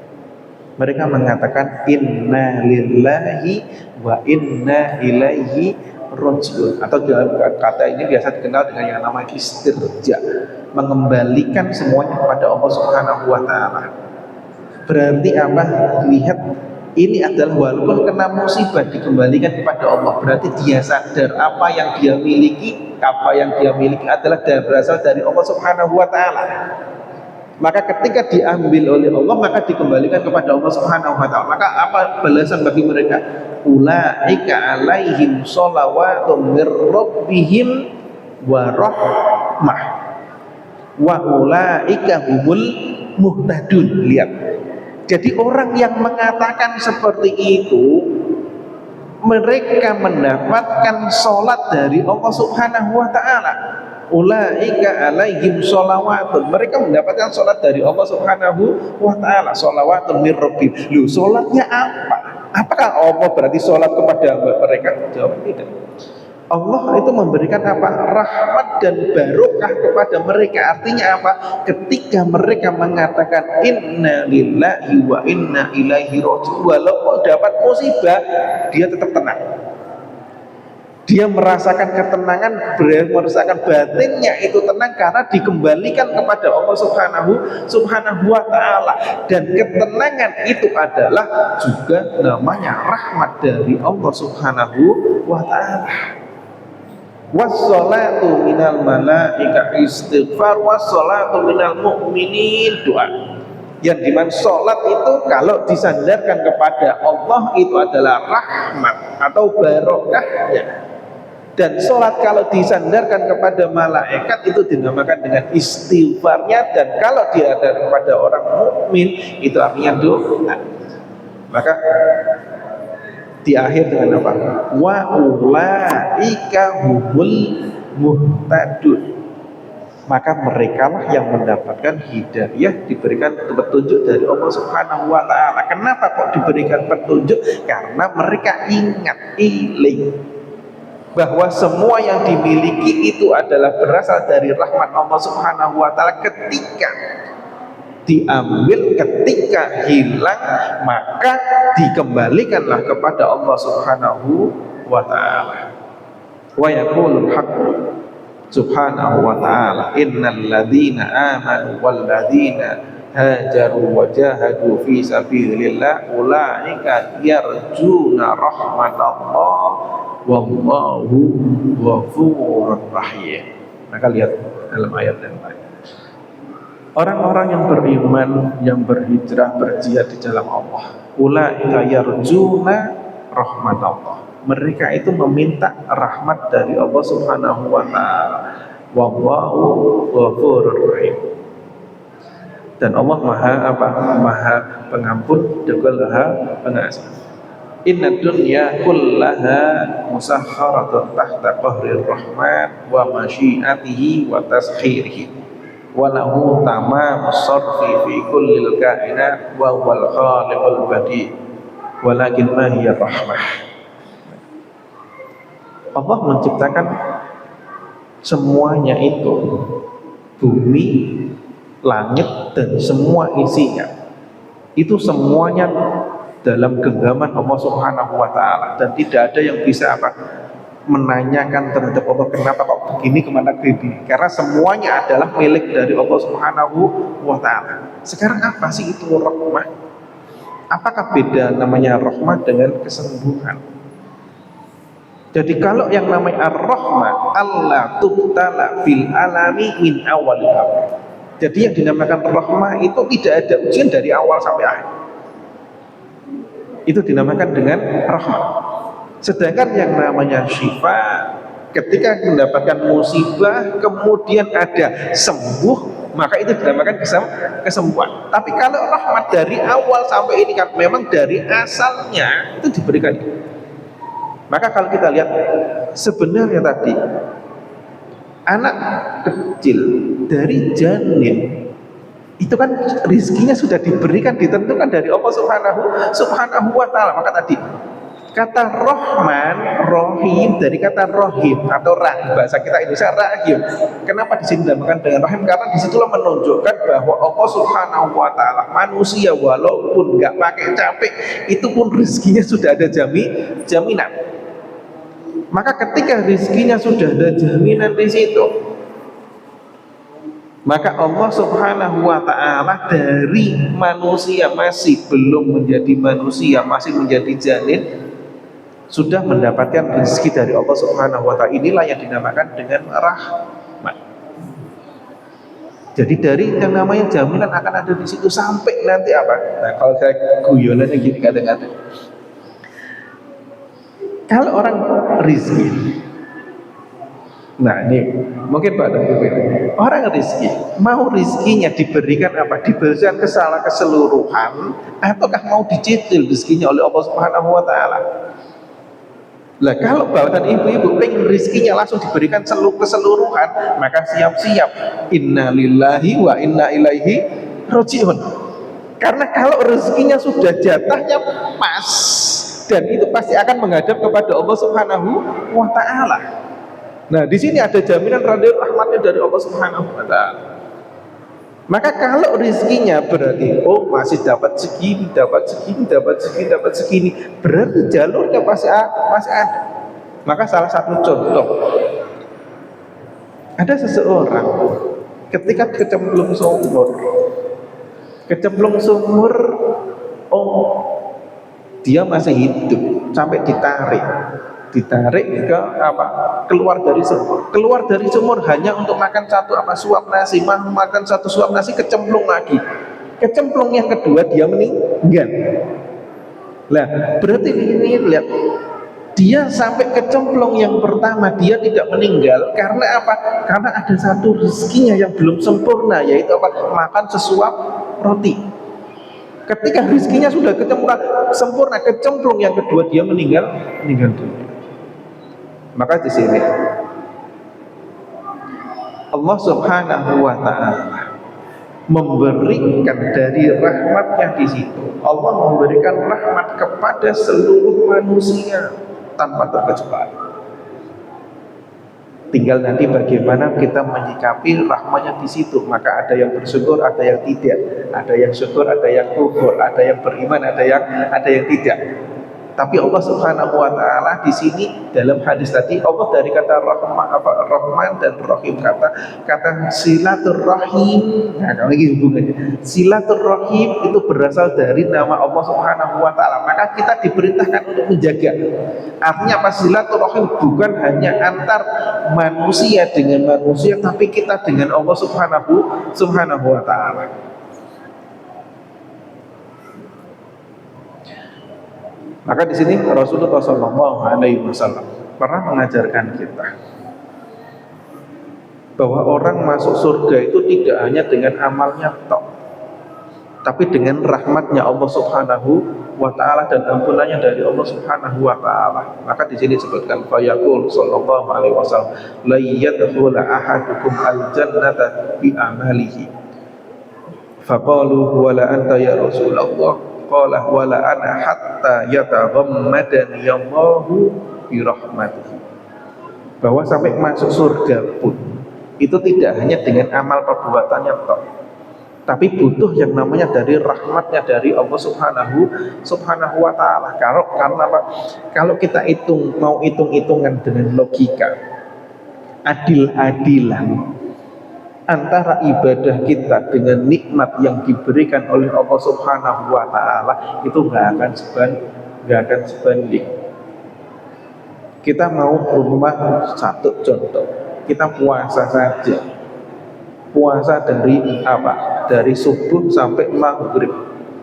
mereka mengatakan inna lillahi wa inna ilaihi raji'un, atau dalam kata ini biasa dikenal dengan yang namanya istirja, mengembalikan semuanya kepada Allah Subhanahu wa ta'ala. Berarti apa? Lihat, ini adalah walaupun kena musibah dikembalikan kepada Allah, berarti dia sadar apa yang dia miliki adalah berasal dari Allah Subhanahu wa ta'ala. Maka ketika diambil oleh Allah, maka dikembalikan kepada Allah Subhanahu wa ta'ala. Maka apa balasan bagi mereka? Ulaika alaihim sholawatun mir rabbihim wa rahmah wa ulaika humul muhtadun. Lihat, jadi orang yang mengatakan seperti itu, mereka mendapatkan sholat dari Allah Subhanahu wa ta'ala. Ulaika alaihim sholawatun, mereka mendapatkan sholat dari Allah Subhanahu wa ta'ala. Sholawatun mir rabbihim. Loh, sholatnya apa? Apakah Allah berarti sholat kepada mereka? Jawab tidak. Allah itu memberikan apa? Rahmat dan barokah kepada mereka. Artinya apa? Ketika mereka mengatakan inna lillahi wa inna ilaihi raji'un, walaupun dapat musibah, dia tetap tenang. Dia merasakan ketenangan, merasakan batinnya itu tenang karena dikembalikan kepada Allah Subhanahu wa taala. Dan ketenangan itu adalah juga namanya rahmat dari Allah Subhanahu wa taala. Wassalatu minal malaika istighfar, wassalatu minal mu'minin doa. Yang dimana sholat itu kalau disandarkan kepada Allah itu adalah rahmat atau barokahnya. Dan sholat kalau disandarkan kepada malaikat itu dinamakan dengan istighfarnya. Dan kalau diadakan kepada orang mukmin itu artinya doa. Maka di akhir dengan apa? Wa ulaika humul muhtadun. Maka merekalah yang mendapatkan hidayah, diberikan petunjuk dari Allah Subhanahu wa taala. Kenapa kok diberikan petunjuk? Karena mereka ingat bahwa semua yang dimiliki itu adalah berasal dari rahmat Allah Subhanahu wa taala. Ketika diambil, ketika hilang, maka dikembalikanlah kepada Allah Subhanahu wa taala. Wa yaqulul haqq subhanahu wa ta'ala innal ladzina amanu wal ladzina hajaru wa jahadu fi sabilillah ulaika yarjuna rahmatallah wallahu ghafurur rahim. Maka lihat dalam ayat yang lain, orang-orang yang beriman, yang berhijrah, berjihad di jalan Allah, ulaika yarjuna rahmatallah, mereka itu meminta rahmat dari Allah Subhanahu wa taala. Wallahu ghafurur rahim. Dan Allah Maha pengampun juga Maha pengasih. Inna dunya kullaha musakharatun tahta qahrir rahman wa masyiatihi wa taskhirihi. Wa lahu tamamus sarfi fi kullil kainat wa huwal khaliqul badi. Walakin ma hiya rahmah. Allah menciptakan semuanya itu, bumi, langit, dan semua isinya. Itu semuanya dalam genggaman Allah Subhanahu wa taala, dan tidak ada yang bisa menanyakan terhadap Allah kenapa kok begini, kemana begini, karena semuanya adalah milik dari Allah Subhanahu wa taala. Sekarang apa sih itu rahmah? Apakah beda namanya rahmah dengan kesembuhan? Jadi kalau yang namanya ar-rahmah, Allah tubtala fil alami min awalil amr. Jadi yang dinamakan rahmah itu tidak ada ujian dari awal sampai akhir. Itu dinamakan dengan rahmah. Sedangkan yang namanya syifa, ketika mendapatkan musibah kemudian ada sembuh, maka itu dinamakan kesembuhan. Tapi kalau rahmat dari awal sampai ini kan memang dari asalnya itu diberikan. Maka kalau kita lihat sebenarnya tadi anak kecil dari janin itu kan rizkinya sudah diberikan, ditentukan dari Allah Subhanahu wa taala. Maka tadi kata Rahman, Rohim dari kata Rohim atau Rahim, bahasa kita Indonesia Rahim. Kenapa di sini dinamakan dengan Rahim? Karena disitulah menunjukkan bahwa Allah Subhanahu wa taala manusia walaupun nggak pakai capek itu pun rizkinya sudah ada jaminan. Maka ketika rizkinya sudah ada jaminan di situ, maka Allah Subhanahu wa ta'ala dari manusia masih belum menjadi manusia, masih menjadi janin, sudah mendapatkan rezeki dari Allah Subhanahu wa ta'ala. Inilah yang dinamakan dengan rahmat. Jadi dari yang namanya jaminan akan ada di situ sampai nanti apa? Nah, kalau saya guyonannya gini kadang-kadang, kalau orang rizki, nah ini mungkin Pak orang rizki, mau rizkinya diberikan apa? Diberikan keseluruhan, ataukah mau dicicil rizkinya oleh Allah Subhanahu wa taala? Lah kalau bapak dan ibu-ibu pengen rizkinya langsung diberikan keseluruhan, maka siap-siap inna lillahi wa inna ilaihi raji'un. Karena kalau rezekinya sudah jatahnya pas, dan itu pasti akan menghadap kepada Allah Subhanahu wa taala. Nah, di sini ada jaminan rahmatnya dari Allah Subhanahu wa taala. Maka kalau rezekinya berarti masih dapat segini, dapat segini, dapat segini, dapat segini, berarti jalurnya pasti ada. Maka salah satu contoh, ada seseorang ketika kecemplung sumur, oh dia masih hidup sampai ditarik ke apa, keluar dari sumur hanya untuk makan satu suap nasi, makan satu suap nasi, kecemplung lagi, kecemplung yang kedua dia meninggal. Lah berarti ini lihat, dia sampai kecemplung yang pertama dia tidak meninggal karena apa? Karena ada satu rezekinya yang belum sempurna, yaitu apa? Makan sesuap roti. Ketika rezekinya sudah sempurna, kecemplung yang kedua dia meninggal dunia. Maka di sini Allah Subhanahu wa taala memberikan dari rahmatnya di situ. Allah memberikan rahmat kepada seluruh manusia tanpa terkecuali. Tinggal nanti bagaimana kita menyikapi rahmatnya di situ. Maka ada yang bersyukur, ada yang tidak, ada yang syukur, ada yang kufur, ada yang beriman, ada yang tidak. Tapi Allah Subhanahu wa taala di sini dalam hadis tadi, Allah dari kata Rahman dan Rahim, kata silaturahim. Nah, kalau lagi hubungannya silaturahim itu berasal dari nama Allah Subhanahu wa taala. Maka kita diperintahkan untuk menjaga. Artinya apa? Silaturahim bukan hanya antar manusia dengan manusia, tapi kita dengan Allah Subhanahu wa taala. Maka di sini Rasulullah SAW pernah mengajarkan kita bahwa orang masuk surga itu tidak hanya dengan amalnya tok, tapi dengan rahmatnya Allah Subhanahu wa taala dan ampunannya dari Allah Subhanahu wa taala. Maka di sini disebutkan fayaqul sallallahu alaihi wasallam la yadkhulu ahadukum al-jannata bi amalihi. Faqalu wala anta ya Rasulullah. Qala wala ana hatta yataghammadani Allahu bi rahmatihi. Bahwa sampai masuk surga pun itu tidak hanya dengan amal perbuatannya tok, tapi butuh yang namanya dari rahmatnya dari Allah Subhanahu wa taala. Karena apa? Kalau kita mau hitung-hitungan dengan logika, adil-adilan antara ibadah kita dengan nikmat yang diberikan oleh Allah Subhanahu wa taala itu nggak akan sebanding. Kita mau rumah satu contoh, kita puasa saja. Puasa dari apa? Dari subuh sampai maghrib.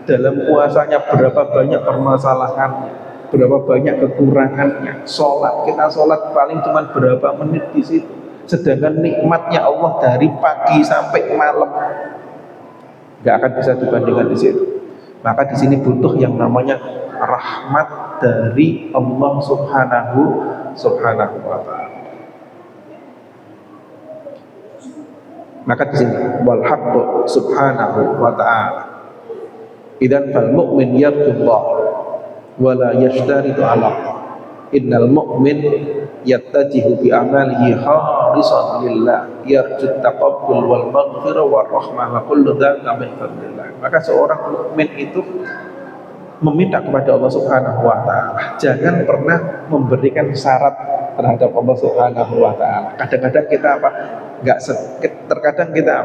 Dalam puasanya berapa banyak permasalahannya, berapa banyak kekurangannya. Kita sholat paling cuma berapa menit di situ. Sedangkan nikmatnya Allah dari pagi sampai malam nggak akan bisa dibandingkan di situ. Maka di sini butuh yang namanya rahmat dari Allah Subhanahu wa taala. Maka di sini wal haqqu subhanahu wa ta'ala. Idan fal mu'min yarjullah wa la yashtaritu 'ala Allah. Innal mu'min yattajihu bi amalihi khalisan lillah yarju taqabbul wal maghfirah war rahmah wa kullu dzalika min fadlillah. Maka seorang mukmin itu meminta kepada Allah Subhanahu wa taala, jangan pernah memberikan syarat terhadap Allah Subhanahu wa taala. Kadang-kadang kita terkadang kita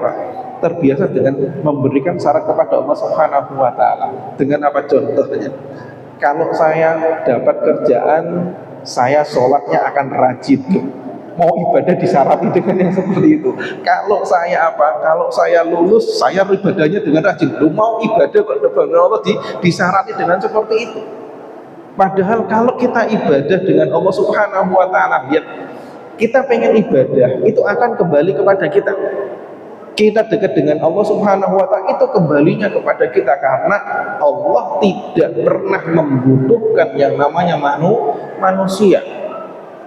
terbiasa dengan memberikan syarat kepada Allah Subhanahu wa taala. Dengan apa contohnya? Kalau saya dapat kerjaan, saya sholatnya akan rajin. Mau ibadah disyarati dengan yang seperti itu. Kalau saya lulus, saya ibadahnya dengan rajin. Mau ibadah kepada Allah disyarati dengan seperti itu. Padahal kalau kita ibadah dengan Allah Subhanahu wa taala, kita pengen ibadah, itu akan kembali kepada kita. Kita dekat dengan Allah Subhanahu wa taala, itu kembalinya kepada kita, karena Allah tidak pernah membutuhkan yang namanya manusia.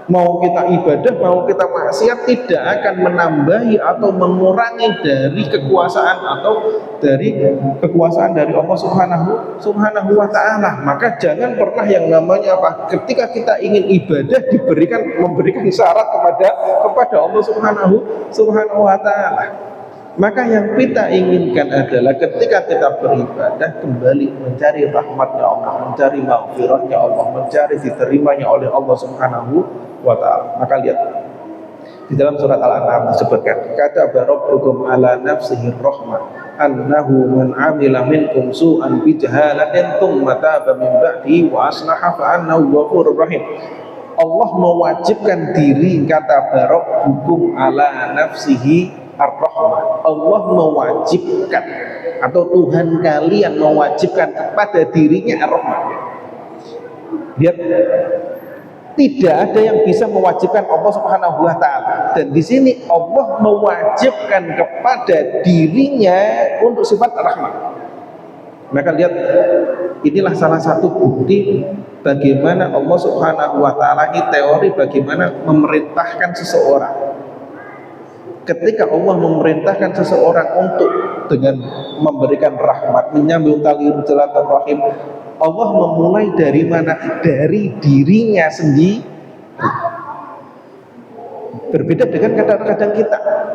Mau kita ibadah, mau kita maksiat, tidak akan menambahi atau mengurangi dari kekuasaan dari Allah Subhanahu wa taala. Maka jangan pernah yang namanya ketika kita ingin ibadah memberikan syarat kepada Allah Subhanahu wa taala. Maka yang kita inginkan adalah ketika kita beribadah kembali mencari rahmatnya Allah, mencari maghfirahnya Allah, mencari diterimanya oleh Allah Subhanahu wa ta'ala. Maka lihat di dalam surat Al-An'am disebutkan, kataba rabbukum ala nafsihi rahmah annahu man amila minkum su'an bijahalatin thumma taba min ba'dihi wa aslaha fa annahu ghafurur rahim. Allah mewajibkan diri, kata rabbukum ala nafsihi ar-rahmah. Allah mewajibkan, atau Tuhan kalian mewajibkan kepada dirinya ar-rahmah. Lihat, tidak ada yang bisa mewajibkan Allah Subhanahu wa ta'ala. Dan di sini Allah mewajibkan kepada dirinya untuk sifat rahmat. Maka lihat, inilah salah satu bukti bagaimana Allah Subhanahu wa ta'ala, ini teori bagaimana memerintahkan seseorang. Ketika Allah memerintahkan seseorang untuk dengan memberikan rahmat, menyambung tali silaturahim, Allah memulai dari mana? Dari dirinya sendiri. Berbeda dengan kadang-kadang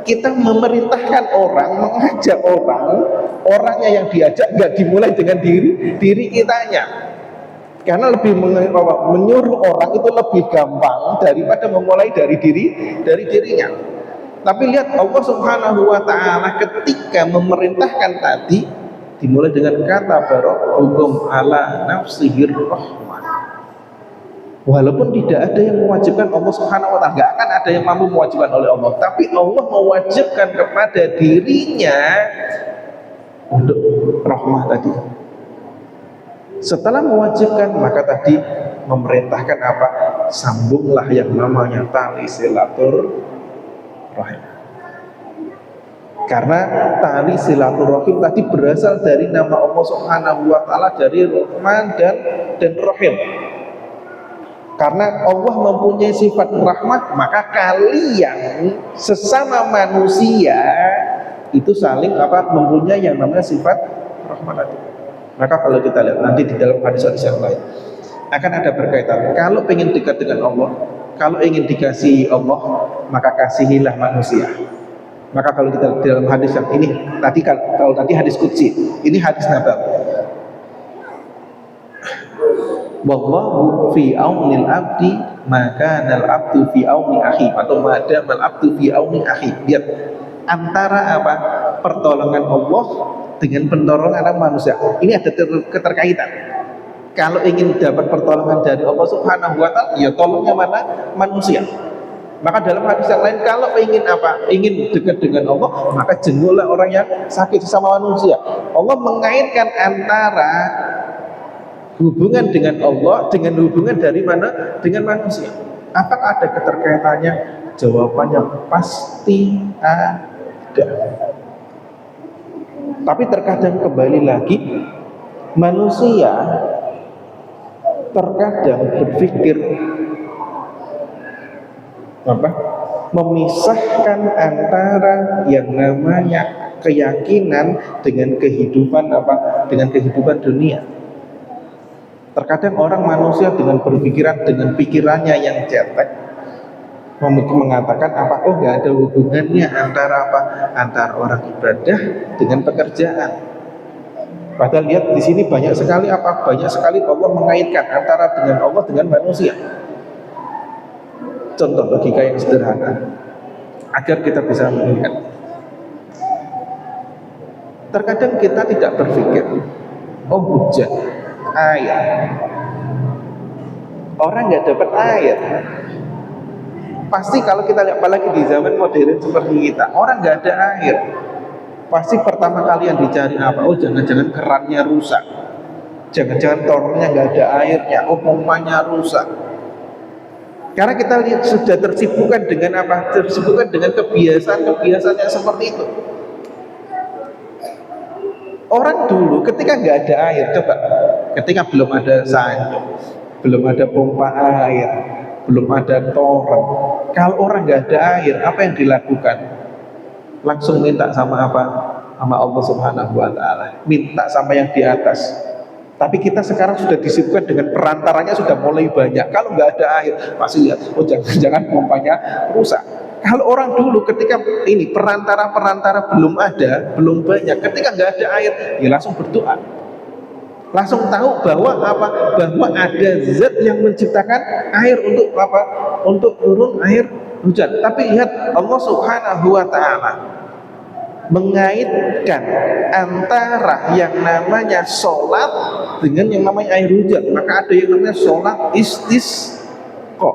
kita memerintahkan orang, mengajak orang, orangnya yang diajak nggak dimulai dengan diri kitanya. Karena lebih menyuruh orang itu lebih gampang daripada memulai dari dirinya. Tapi lihat Allah Subhanahu wa ta'ala ketika memerintahkan tadi dimulai dengan kata rabbukum ala nafsihir rahmah. Walaupun tidak ada yang mewajibkan Allah Subhanahu wa ta'ala, nggak akan ada yang mampu mewajibkan oleh Allah, tapi Allah mewajibkan kepada dirinya untuk rahmah tadi. Setelah mewajibkan, maka tadi memerintahkan apa? Sambunglah yang namanya tali silaturahim. Karena tali silaturahim tadi berasal dari nama Allah Subhanahu wa ta'ala, dari Rahman dan Rahim. Karena Allah mempunyai sifat rahmat, maka kalian sesama manusia itu saling mempunyai yang namanya sifat rahmat tadi. Maka kalau kita lihat nanti di dalam hadis-hadis yang lain akan ada berkaitan. Kalau ingin dekat dengan Allah, kalau ingin dikasihi Allah, maka kasihilah manusia. Maka kalau kita dalam hadis yang ini tadi, kalau tadi hadis qudsi, ini hadis nabawi. Wallahu fi aunil abdi maka nal abdu fi auni akhi, atau madamal abdu fi auni akhi. Lihat antara apa? Pertolongan Allah dengan pertolongan manusia. Ini ada keterkaitan. Kalau ingin dapat pertolongan dari Allah Subhanahu wa ta'ala, ya tolongnya mana? Manusia. Maka dalam hadis yang lain, kalau ingin apa? Ingin dekat dengan Allah, maka jenguhlah orang yang sakit sesama manusia. Allah mengaitkan antara hubungan dengan Allah dengan hubungan dari mana? Dengan manusia. Apakah ada keterkaitannya? Jawabannya pasti ada. Tapi terkadang kembali lagi, manusia terkadang berpikir memisahkan antara yang namanya keyakinan dengan kehidupan dengan kehidupan dunia. Terkadang orang manusia dengan berpikiran, dengan pikirannya yang cetek, mengatakan nggak ada hubungannya antara orang ibadah dengan pekerjaan. Padahal lihat di sini banyak sekali Allah mengaitkan antara dengan Allah dengan manusia. Contoh logika yang sederhana agar kita bisa melihat. Terkadang kita tidak berpikir, hujan, air. Orang nggak dapat air. Pasti kalau kita lihat apalagi di zaman modern seperti kita, orang nggak ada air. Pasti pertama kali yang dicari apa? Jangan-jangan kerannya rusak. Jangan-jangan tornya nggak ada airnya. Pompanya rusak. Karena kita lihat sudah tersibukkan dengan apa? Tersibukkan dengan kebiasaan-kebiasaan yang seperti itu. Orang dulu ketika nggak ada air, coba, ketika belum ada sanyo, belum ada pompa air, belum ada toren. Kalau orang nggak ada air, apa yang dilakukan? Langsung minta sama apa? Sama Allah Subhanahu wa ta'ala. Minta sama yang di atas. Tapi kita sekarang sudah disibukkan dengan perantaranya sudah mulai banyak. Kalau nggak ada air, pasti lihat, jangan-jangan pompanya rusak. Kalau orang dulu ketika ini perantara-perantara belum ada, belum banyak, ketika nggak ada air, ya langsung berdoa. Langsung tahu bahwa apa? Bahwa ada zat yang menciptakan air untuk apa? Untuk turun air hujan. Tapi lihat Allah Subhanahu wa taala mengaitkan antara yang namanya sholat dengan yang namanya air hujan. Maka ada yang namanya sholat istisqa.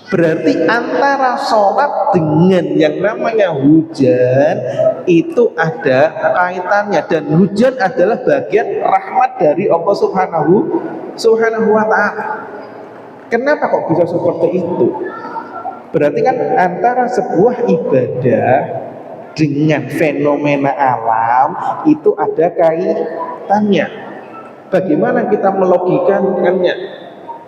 Berarti antara sholat dengan yang namanya hujan itu ada kaitannya, dan hujan adalah bagian rahmat dari Allah Subhanahu wa ta'ala. Kenapa kok bisa seperti itu? Berarti kan antara sebuah ibadah dengan fenomena alam itu ada kaitannya. Bagaimana kita melogikannya?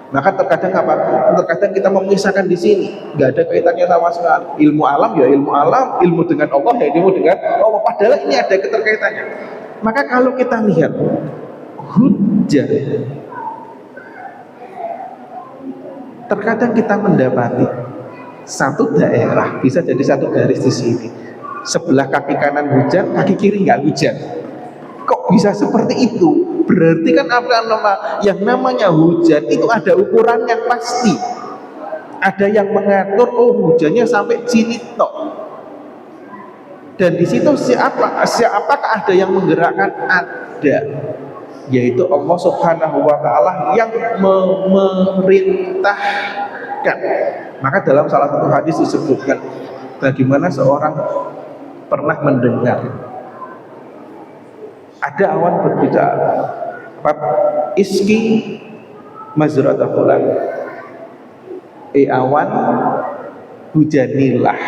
Maka terkadang apa? Terkadang kita memisahkan di sini, nggak ada kaitannya sama sekali. Ilmu alam ya ilmu alam, ilmu dengan Allah ya ilmu dengan Allah. Padahal ini ada keterkaitannya. Maka kalau kita lihat hujan, terkadang kita mendapati satu daerah bisa jadi satu garis di sini. Sebelah kaki kanan hujan, kaki kiri nggak hujan. Kok bisa seperti itu? Berarti kan apa yang namanya hujan itu ada ukuran yang pasti. Ada yang mengatur, oh hujannya sampai sini tok. Dan di situ siapakah ada yang menggerakkan? Ada, yaitu Allah Subhanahu wa taala yang memerintahkan. Maka dalam salah satu hadis disebutkan bagaimana seorang pernah mendengar ada awan berbicara, iski mazrata fulan, awan hujanilah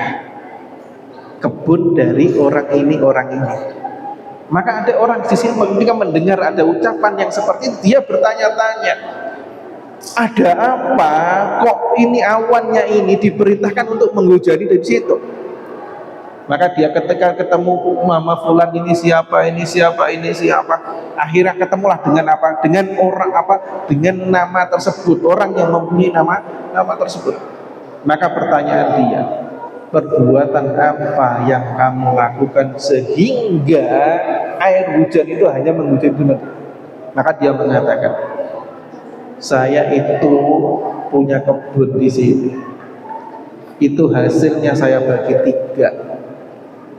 kebun dari orang ini. Maka ada orang di sini ketika mendengar ada ucapan yang seperti itu, dia bertanya-tanya, ada apa kok ini awannya ini diperintahkan untuk menghujani dari situ? Maka dia ketika ketemu mama fulan ini siapa, akhirnya ketemulah dengan apa? Dengan orang apa? Dengan nama tersebut, orang yang mempunyai nama tersebut. Maka pertanyaan dia, perbuatan apa yang kamu lakukan sehingga air hujan itu hanya menghujani dunia? Maka dia mengatakan, saya itu punya kebun di sini. Itu hasilnya saya bagi 3.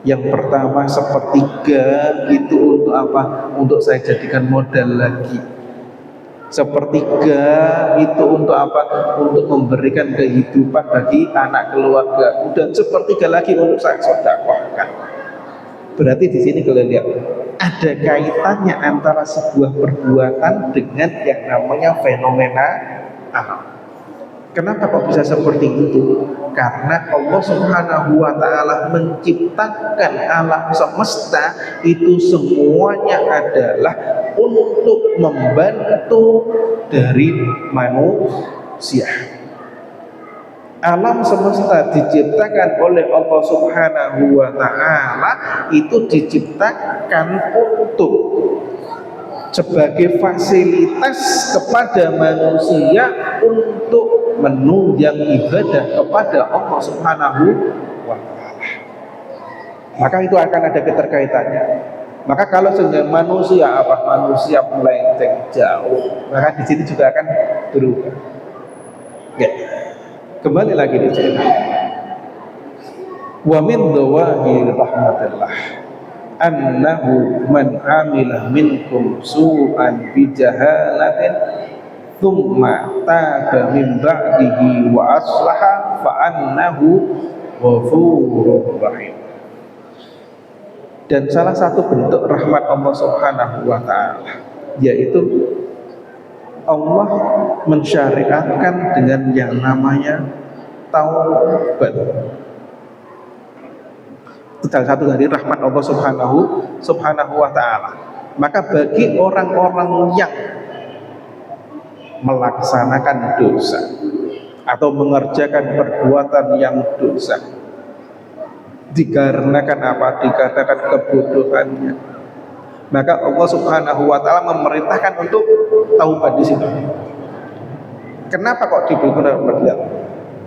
Yang pertama sepertiga itu untuk apa? Untuk saya jadikan modal lagi. Sepertiga itu untuk apa? Untuk memberikan kehidupan bagi anak keluarga. Dan sepertiga lagi untuk saya sedekahkan. Berarti di sini kalian lihat ada kaitannya antara sebuah perbuatan dengan yang namanya fenomena alam. Kenapa kok bisa seperti itu? Karena Allah Subhanahu wa ta'ala menciptakan alam semesta itu semuanya adalah untuk membantu dari manusia. Alam semesta diciptakan oleh Allah Subhanahu wa ta'ala itu diciptakan untuk sebagai fasilitas kepada manusia untuk menunjang ibadah kepada Allah Subhanahu wa ta'ala. Maka itu akan ada keterkaitannya. Maka kalau dengan manusia manusia melenceng jauh, maka di sini juga akan berubah. Oke. Kembali lagi di sini. Wa min dhawahir rahmatillah annahu man amila minkum su'an bijahalatin thumma taba min ba'dihi wa aslaha fa annahu ghafurur rahim. Dan salah satu bentuk rahmat Allah Subhanahu wa ta'ala yaitu Allah mensyariatkan dengan yang namanya taubat. Itu salah satu dari rahmat Allah Subhanahu wa ta'ala. Maka bagi orang-orang yang melaksanakan dosa atau mengerjakan perbuatan yang dosa dikarenakan apa? Dikarenakan kebodohannya, maka Allah Subhanahu wa ta'ala memerintahkan untuk taubat di situ. Kenapa kok diberikan taubat?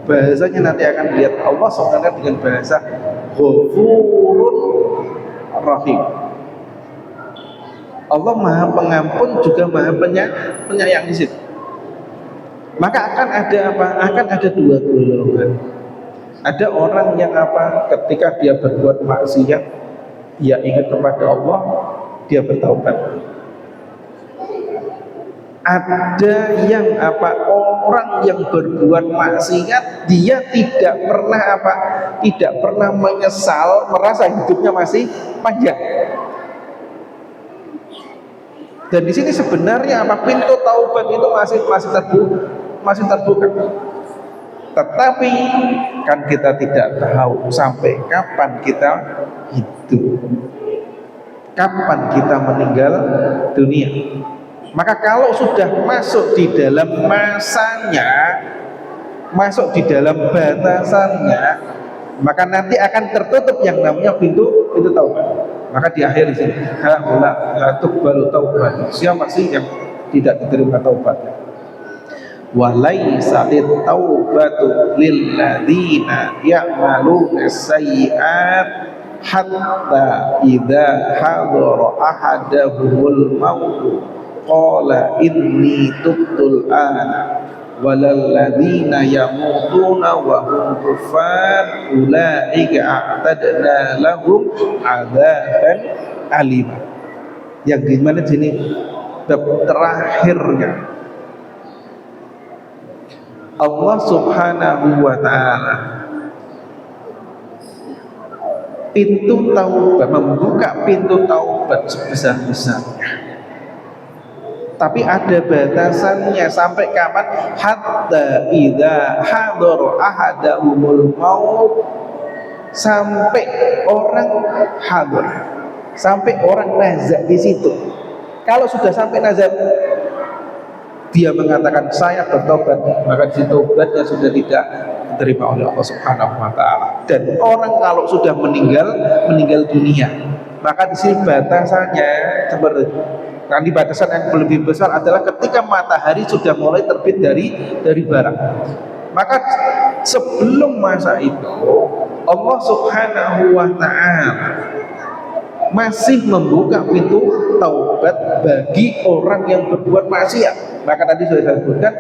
Bahasanya nanti akan lihat Allah sebenarnya dengan bahasa Ghafurun Rahim. Allah Maha Pengampun juga Maha Penyayang di situ. Maka akan ada apa? Akan ada dua golongan. Ada orang yang apa? Ketika dia berbuat maksiat, dia ingat kepada Allah, dia bertaubat. Ada yang apa? Orang yang berbuat maksiat, dia tidak pernah apa? Tidak pernah menyesal, merasa hidupnya masih panjang. Dan di sini sebenarnya apa? Pintu taubat itu masih terbuka. Tetapi kan kita tidak tahu sampai kapan kita hidup, kapan kita meninggal dunia. Maka kalau sudah masuk di dalam masanya, masuk di dalam batasannya, maka nanti akan tertutup yang namanya pintu taubat. Maka di akhir di sini, la tuqbalu taubat. Siapa sih yang tidak diterima taubatnya? Walaysa at-taubatu lil ladzina ya'maluna sayyi'at hatta idza hadara ahadahumul maut qala inni tubtul ana walal ladzina yamutuna wa hum kuffar ulaika a'tadna lahum adzaban alim. Yang gimana sini bab terakhirnya Allah Subhanahu wa ta'ala pintu taubat, membuka pintu taubat sebesar-besarnya. Tapi ada batasannya sampai kapan? Hatta idza hadara ahadahumul maut, sampai orang hadir, sampai orang nazar di situ. Kalau sudah sampai nazar, dia mengatakan saya bertobat, maka di tobatnya sudah tidak diterima oleh Allah Subhanahu wa taala. Dan orang kalau sudah meninggal dunia, maka di sini batasannya seperti nanti batasan yang lebih besar adalah ketika matahari sudah mulai terbit dari barat. Maka sebelum masa itu Allah Subhanahu wa taala masih membuka pintu taubat bagi orang yang berbuat maksiat. Maka tadi sudah saya sebutkan,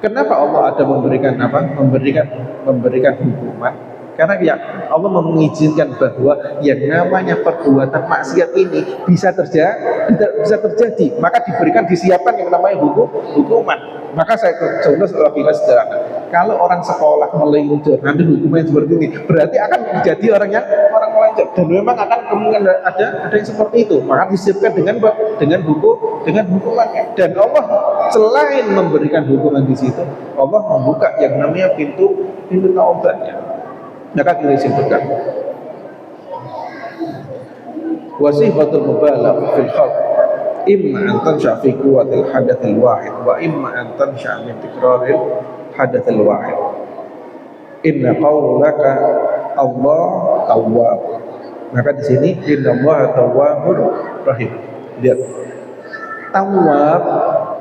kenapa Allah ada memberikan apa? Memberikan hukuman? Karena ya Allah mengizinkan bahwa yang namanya perbuatan maksiat ini bisa terjadi, maka disiapkan yang namanya hukuman. Maka saya contoh logika sederhana. Kalau orang sekolah meluncur, nanti hukumannya seperti ini, berarti akan menjadi orang meluncur, dan memang akan kemungkinan ada yang seperti itu. Maka disiapkan dengan hukumannya. Dan Allah selain memberikan hukuman di situ, Allah membuka yang namanya pintu taubatnya. Maka kita simpulkan wasifatul mubalagh fil khalq imma an tansha fi quwwatil hadathil wahid wa imma an tansha min tikraril hadathil wahid. Inna qaulaka Allah tawwab. Maka di sini inna Allah tawwabur rahim. Lihat, tawwab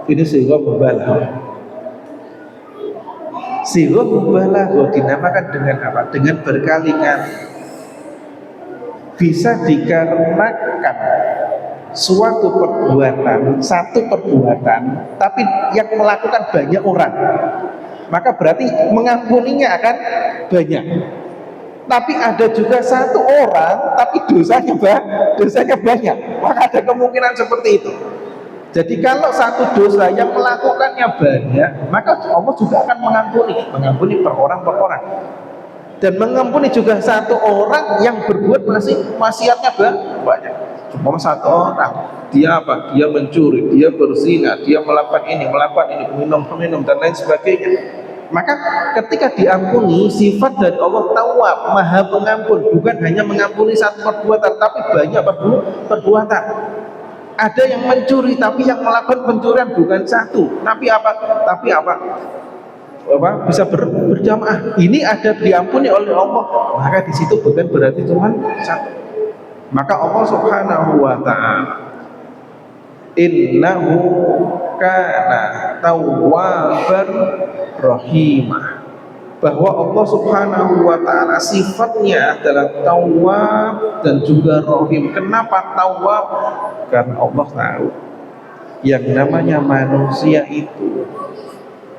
ini sigha mubalagh. Sigha mubalagh dinamakan dengan apa? Dengan berkali-kali. Bisa dikarenakan suatu perbuatan, satu perbuatan, tapi yang melakukan banyak orang, maka berarti mengampuninya akan banyak. Tapi ada juga satu orang, tapi dosanya banyak, maka ada kemungkinan seperti itu. Jadi kalau satu dosa yang melakukannya banyak, maka Allah juga akan mengampuni per orang. Dan mengampuni juga satu orang yang berbuat maksiatnya banyak. Cuma satu orang, dia apa? Dia mencuri, dia berzina, dia melakukan ini, minum dan lain sebagainya. Maka ketika diampuni, sifat dari Allah Tawwab, Maha Pengampun, bukan hanya mengampuni satu perbuatan, tapi banyak perbuatan. Ada yang mencuri, tapi yang melakukan pencurian bukan satu, tapi bisa berjamaah. Ini ada diampuni oleh Allah. Maka di situ bukan berarti cuma satu. Maka Allah Subhanahu wa ta'ala innahu kana tawwabar rahimah. bahwa Allah Subhanahu wa taala sifatnya adalah Tawwab dan juga Rahim. Kenapa Tawwab? Karena Allah tahu yang namanya manusia itu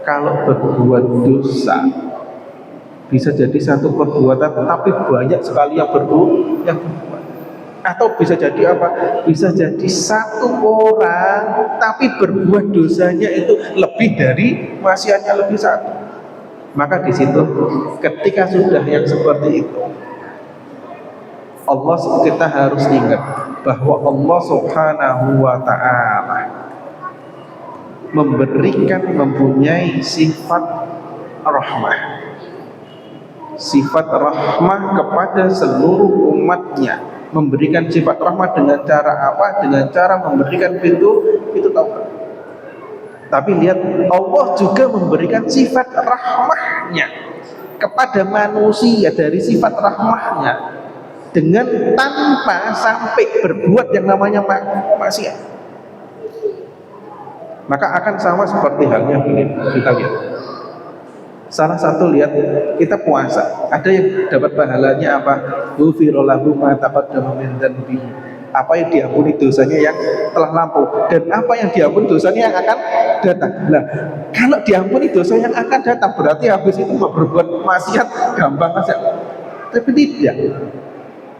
kalau berbuat dosa bisa jadi satu perbuatan tapi banyak sekali yang berbuat, atau bisa jadi apa? Bisa jadi satu orang tapi berbuat dosanya itu lebih dari maksiatnya lebih satu. Maka di situ ketika sudah yang seperti itu, kita harus ingat bahwa Allah Subhanahu wa taala mempunyai sifat rahmah. Sifat rahmah kepada seluruh umatnya. Memberikan sifat rahmah dengan cara apa? Dengan cara memberikan pintu taubat. Tapi lihat, Allah juga memberikan sifat rahmahnya kepada manusia dari sifat rahmahnya dengan tanpa sampai berbuat yang namanya maksiat. Maka akan sama seperti halnya begini, kita lihat. Salah satu, lihat, kita puasa, ada yang dapat pahalanya apa? Ghufira lahu ma taqaddama min dzanbihi. Apa yang diampuni dosanya yang telah lampau, dan apa yang diampuni dosanya yang akan datang. Nah, kalau diampuni dosa yang akan datang berarti habis itu berbuat maksiat gampang saja. Tapi tidak.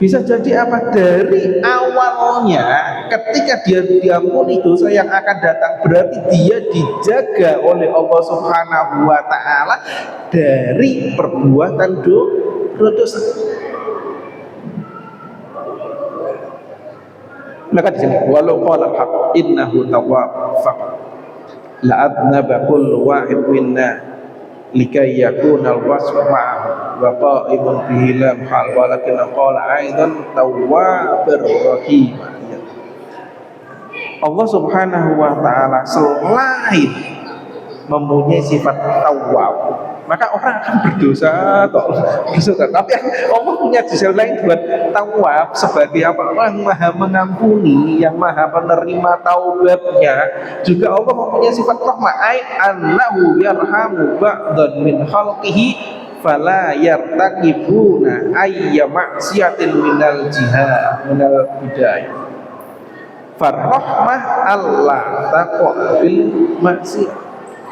Bisa jadi apa? Dari awalnya ketika dia diampuni dosa yang akan datang, berarti dia dijaga oleh Allah Subhanahu wa taala dari perbuatan dosa. Maka di sini walau qala al-haq innahu tawwab faqat la'adnaba kullu wahid minna likai yakuna al-wasf ma'ahu wa qa'imun bihi lam hal walakin qala aidan tawwabur rahim. Allah Subhanahu wa taala selain mempunyai sifat tawwab, maka orang akan berdosa tapi Allah punya sisi lain buat tawwab sebagai apa? Yang maha mengampuni, yang maha menerima taubatnya. Juga Allah mempunyai sifat rahmah, ai annahu yarhamu ba'dhan min khalqihi fala yartaqibuna ayya maksiatin minal jihad minal bidayah. Farrahmah Allah taqwa bil maksiat.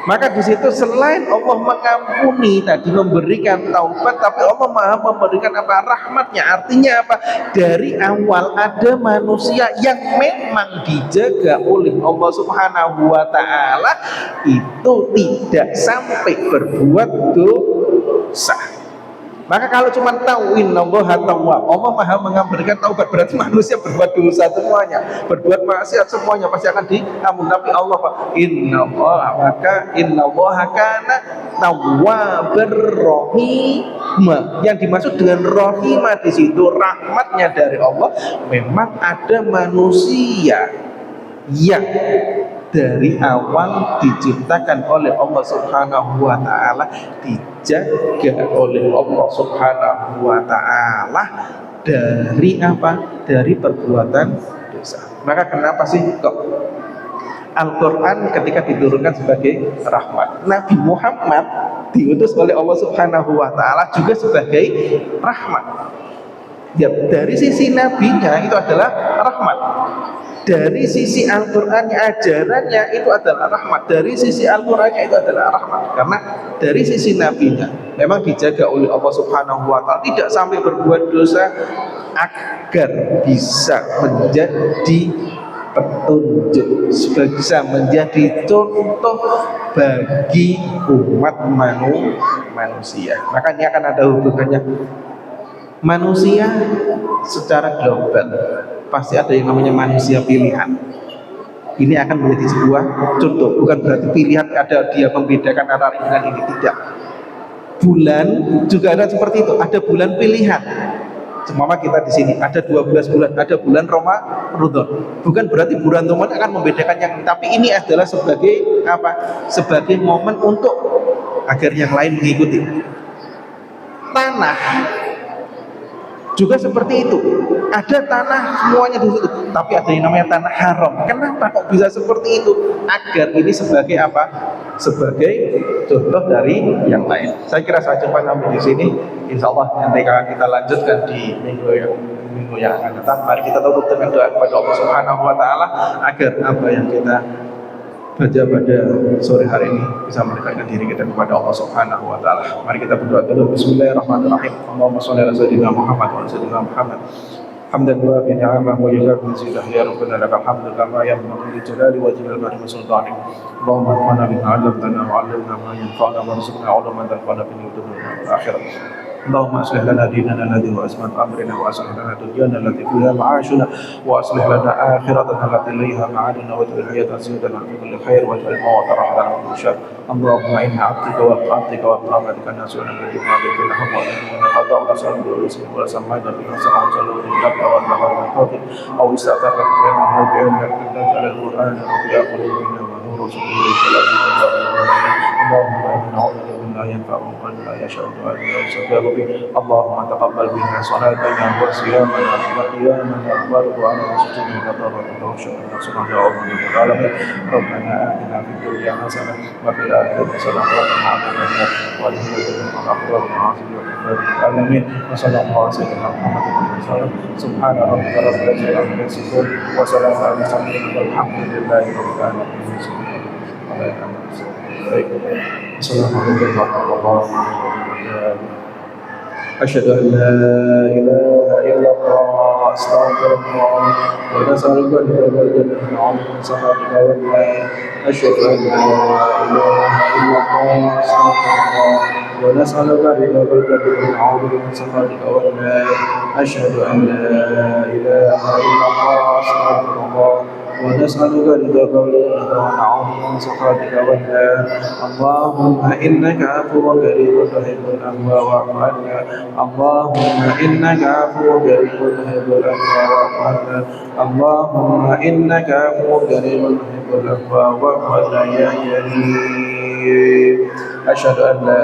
Maka di situ selain Allah mengampuni tadi, memberikan taubat, tapi Allah maha memberikan apa? Rahmatnya. Artinya apa? Dari awal ada manusia yang memang dijaga oleh Allah Subhanahu wa taala itu tidak sampai berbuat dosa. Maka kalau cuma tahu innallaha tawwab, Allah maha memberikan taubat, berarti manusia berbuat dosa semuanya, berbuat maksiat semuanya pasti akan diampuni. Tapi Allah Pak, innallaha kana tawwabar rahim. Yang dimaksud dengan rahimah di situ rahmatnya dari Allah. Memang ada manusia yang dari awal diciptakan oleh Allah Subhanahu wa taala, dijaga oleh Allah Subhanahu wa taala dari apa? Dari perbuatan dosa. Maka kenapa sih kok Al-Quran ketika diturunkan sebagai rahmat, Nabi Muhammad diutus oleh Allah Subhanahu wa taala juga sebagai rahmat. Ya, dari sisi nabinya itu adalah rahmat. Dari sisi Al-Qur'annya, ajarannya itu adalah rahmat. Dari sisi Al-Qur'annya itu adalah rahmat. Karena dari sisi nabinya memang dijaga oleh Allah Subhanahu wa taala tidak sampai berbuat dosa agar bisa menjadi petunjuk, bisa menjadi contoh bagi umat manusia. Maka ini akan ada hubungannya. Manusia secara global pasti ada yang namanya manusia pilihan. Ini akan menjadi sebuah contoh. Bukan berarti pilihan ada dia membedakan antara ini dan ini, tidak. Bulan juga ada seperti itu. Ada bulan pilihan. Semua kita di sini ada 12 bulan, ada bulan Ramadan. Bukan berarti bulan Ramadan akan membedakan yang, tapi ini adalah sebagai apa? Sebagai momen untuk agar yang lain mengikuti. Tanah Juga seperti itu, ada tanah semuanya di situ, tapi ada yang namanya tanah haram. Kenapa kok bisa seperti itu? Agar ini sebagai apa? Sebagai contoh dari yang lain. Saya kira saya coba sampai di sini. Insya Allah nanti akan kita lanjutkan di minggu yang akan datang. Mari kita tutup dengan doa kepada Allah Subhanahu Wa Taala agar apa yang kita baca pada sore hari ini bisa mendekatkan diri kita kepada Allah Subhanahu wa taala. Mari kita berdoa dulu. Bismillahirrahmanirrahim. Allahumma shalli ala sayyidina Muhammad wa ala sayyidina Muhammad. Hamdan wa bi ni'amahu wa yukafi zidah ya rabbana lakal hamdu kama yanbaghi li jalali wajhil karim wa sultanik. Allahumma anfa'na bima 'allamtana wa 'allimna ma yanfa'una warzuqna 'ilman yanfa'una bihi dunya wal akhirah. اللهم اصلح لنا ديننا الذي هو عصمة امرنا واصلح لنا دنيانا التي فيها معاشنا واصلح لنا اخرتنا التي اليها معادنا واجعل الحياة زيادة في كل خير واجعل الموت راحة من كل شر. اللهم انا عبدك وعبدك وامتك نسألك بما بك لهم وأننا قضاء ونسأل بالاسم ولا سمينا بنفسك او صلوا لك والله الحق او استأثرك بأنه بأنك تنزل القرآن وفي قلوبنا ونور صدور السلام. اللهم انا نعوذ بك من لا ينفع ومن لا يشاء دعاء لا يستجاب به. اللهم تقبل منا صلاتنا وصيامنا وقيامنا وركوعنا وسجودنا وطاعتنا وشكرنا سبحان ربك رب العالمين. ربنا آتنا في الدنيا حسنة وفي الآخرة حسنة وقنا عذاب النار وأدخلنا من الأبرار والعاصي العالمين. وصلى الله على سيدنا محمد وسلم. سبحان ربك رب العزة عما يصفون وسلام على المرسلين والحمد لله رب العالمين. السلام عليكم ورحمة الله وبركاته. أشهد أن لا إله إلا الله أستغفر الله ونسألك الجنة ونعوذ من سخطك والنار. أشهد أن لا إله إلا الله أستغفر الله ونسألك رضاك الجنة ونعوذ من سخطك والنار. أشهد أن لا إله إلا الله أستغفر الله ونسألك رضاك والجنة ونعوذ من سخطك والنار. اللهم إنك عفو كريم تحب العفو واعف عنا. اللهم إنك عفو كريم تحب العفو واعف عنا. اللهم إنك عفو كريم تحب العفو واعف عنا يا كريم. أشهد أن لا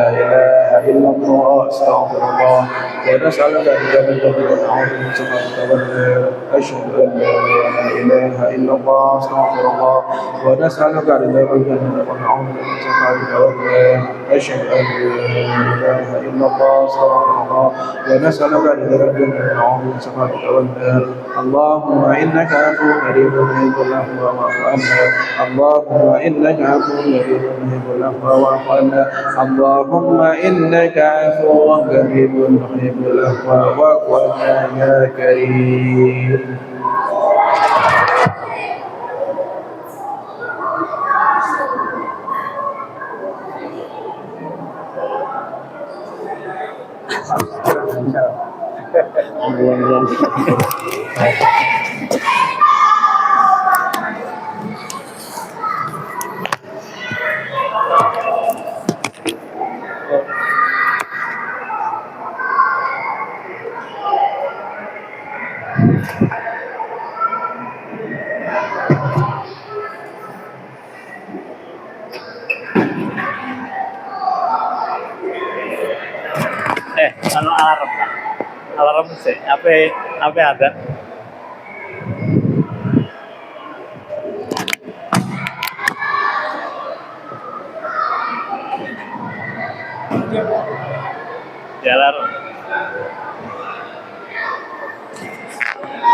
إله إلا الله أستغفر الله ونسألك الجنة ونعوذ من سخطك والنار. أشهد أن لا إله إلا الله أستغفر الله ونسألك رضاك الجنة ونعوذ من سخطك والنار. أشهد أن لا إله إلا الله أستغفر الله ونسألك رضاك الجنة ونعوذ من سخطك والنار. اللهم إنك عفو كريم تحب العفو واعف عنا. اللهم إنك عفو كريم تحب العفو واعف عنا. اللهم إنك عفو كريم تحب العفو واعف عنا يا كريم. Kalau alarm sih, apa ada? Ya alarm.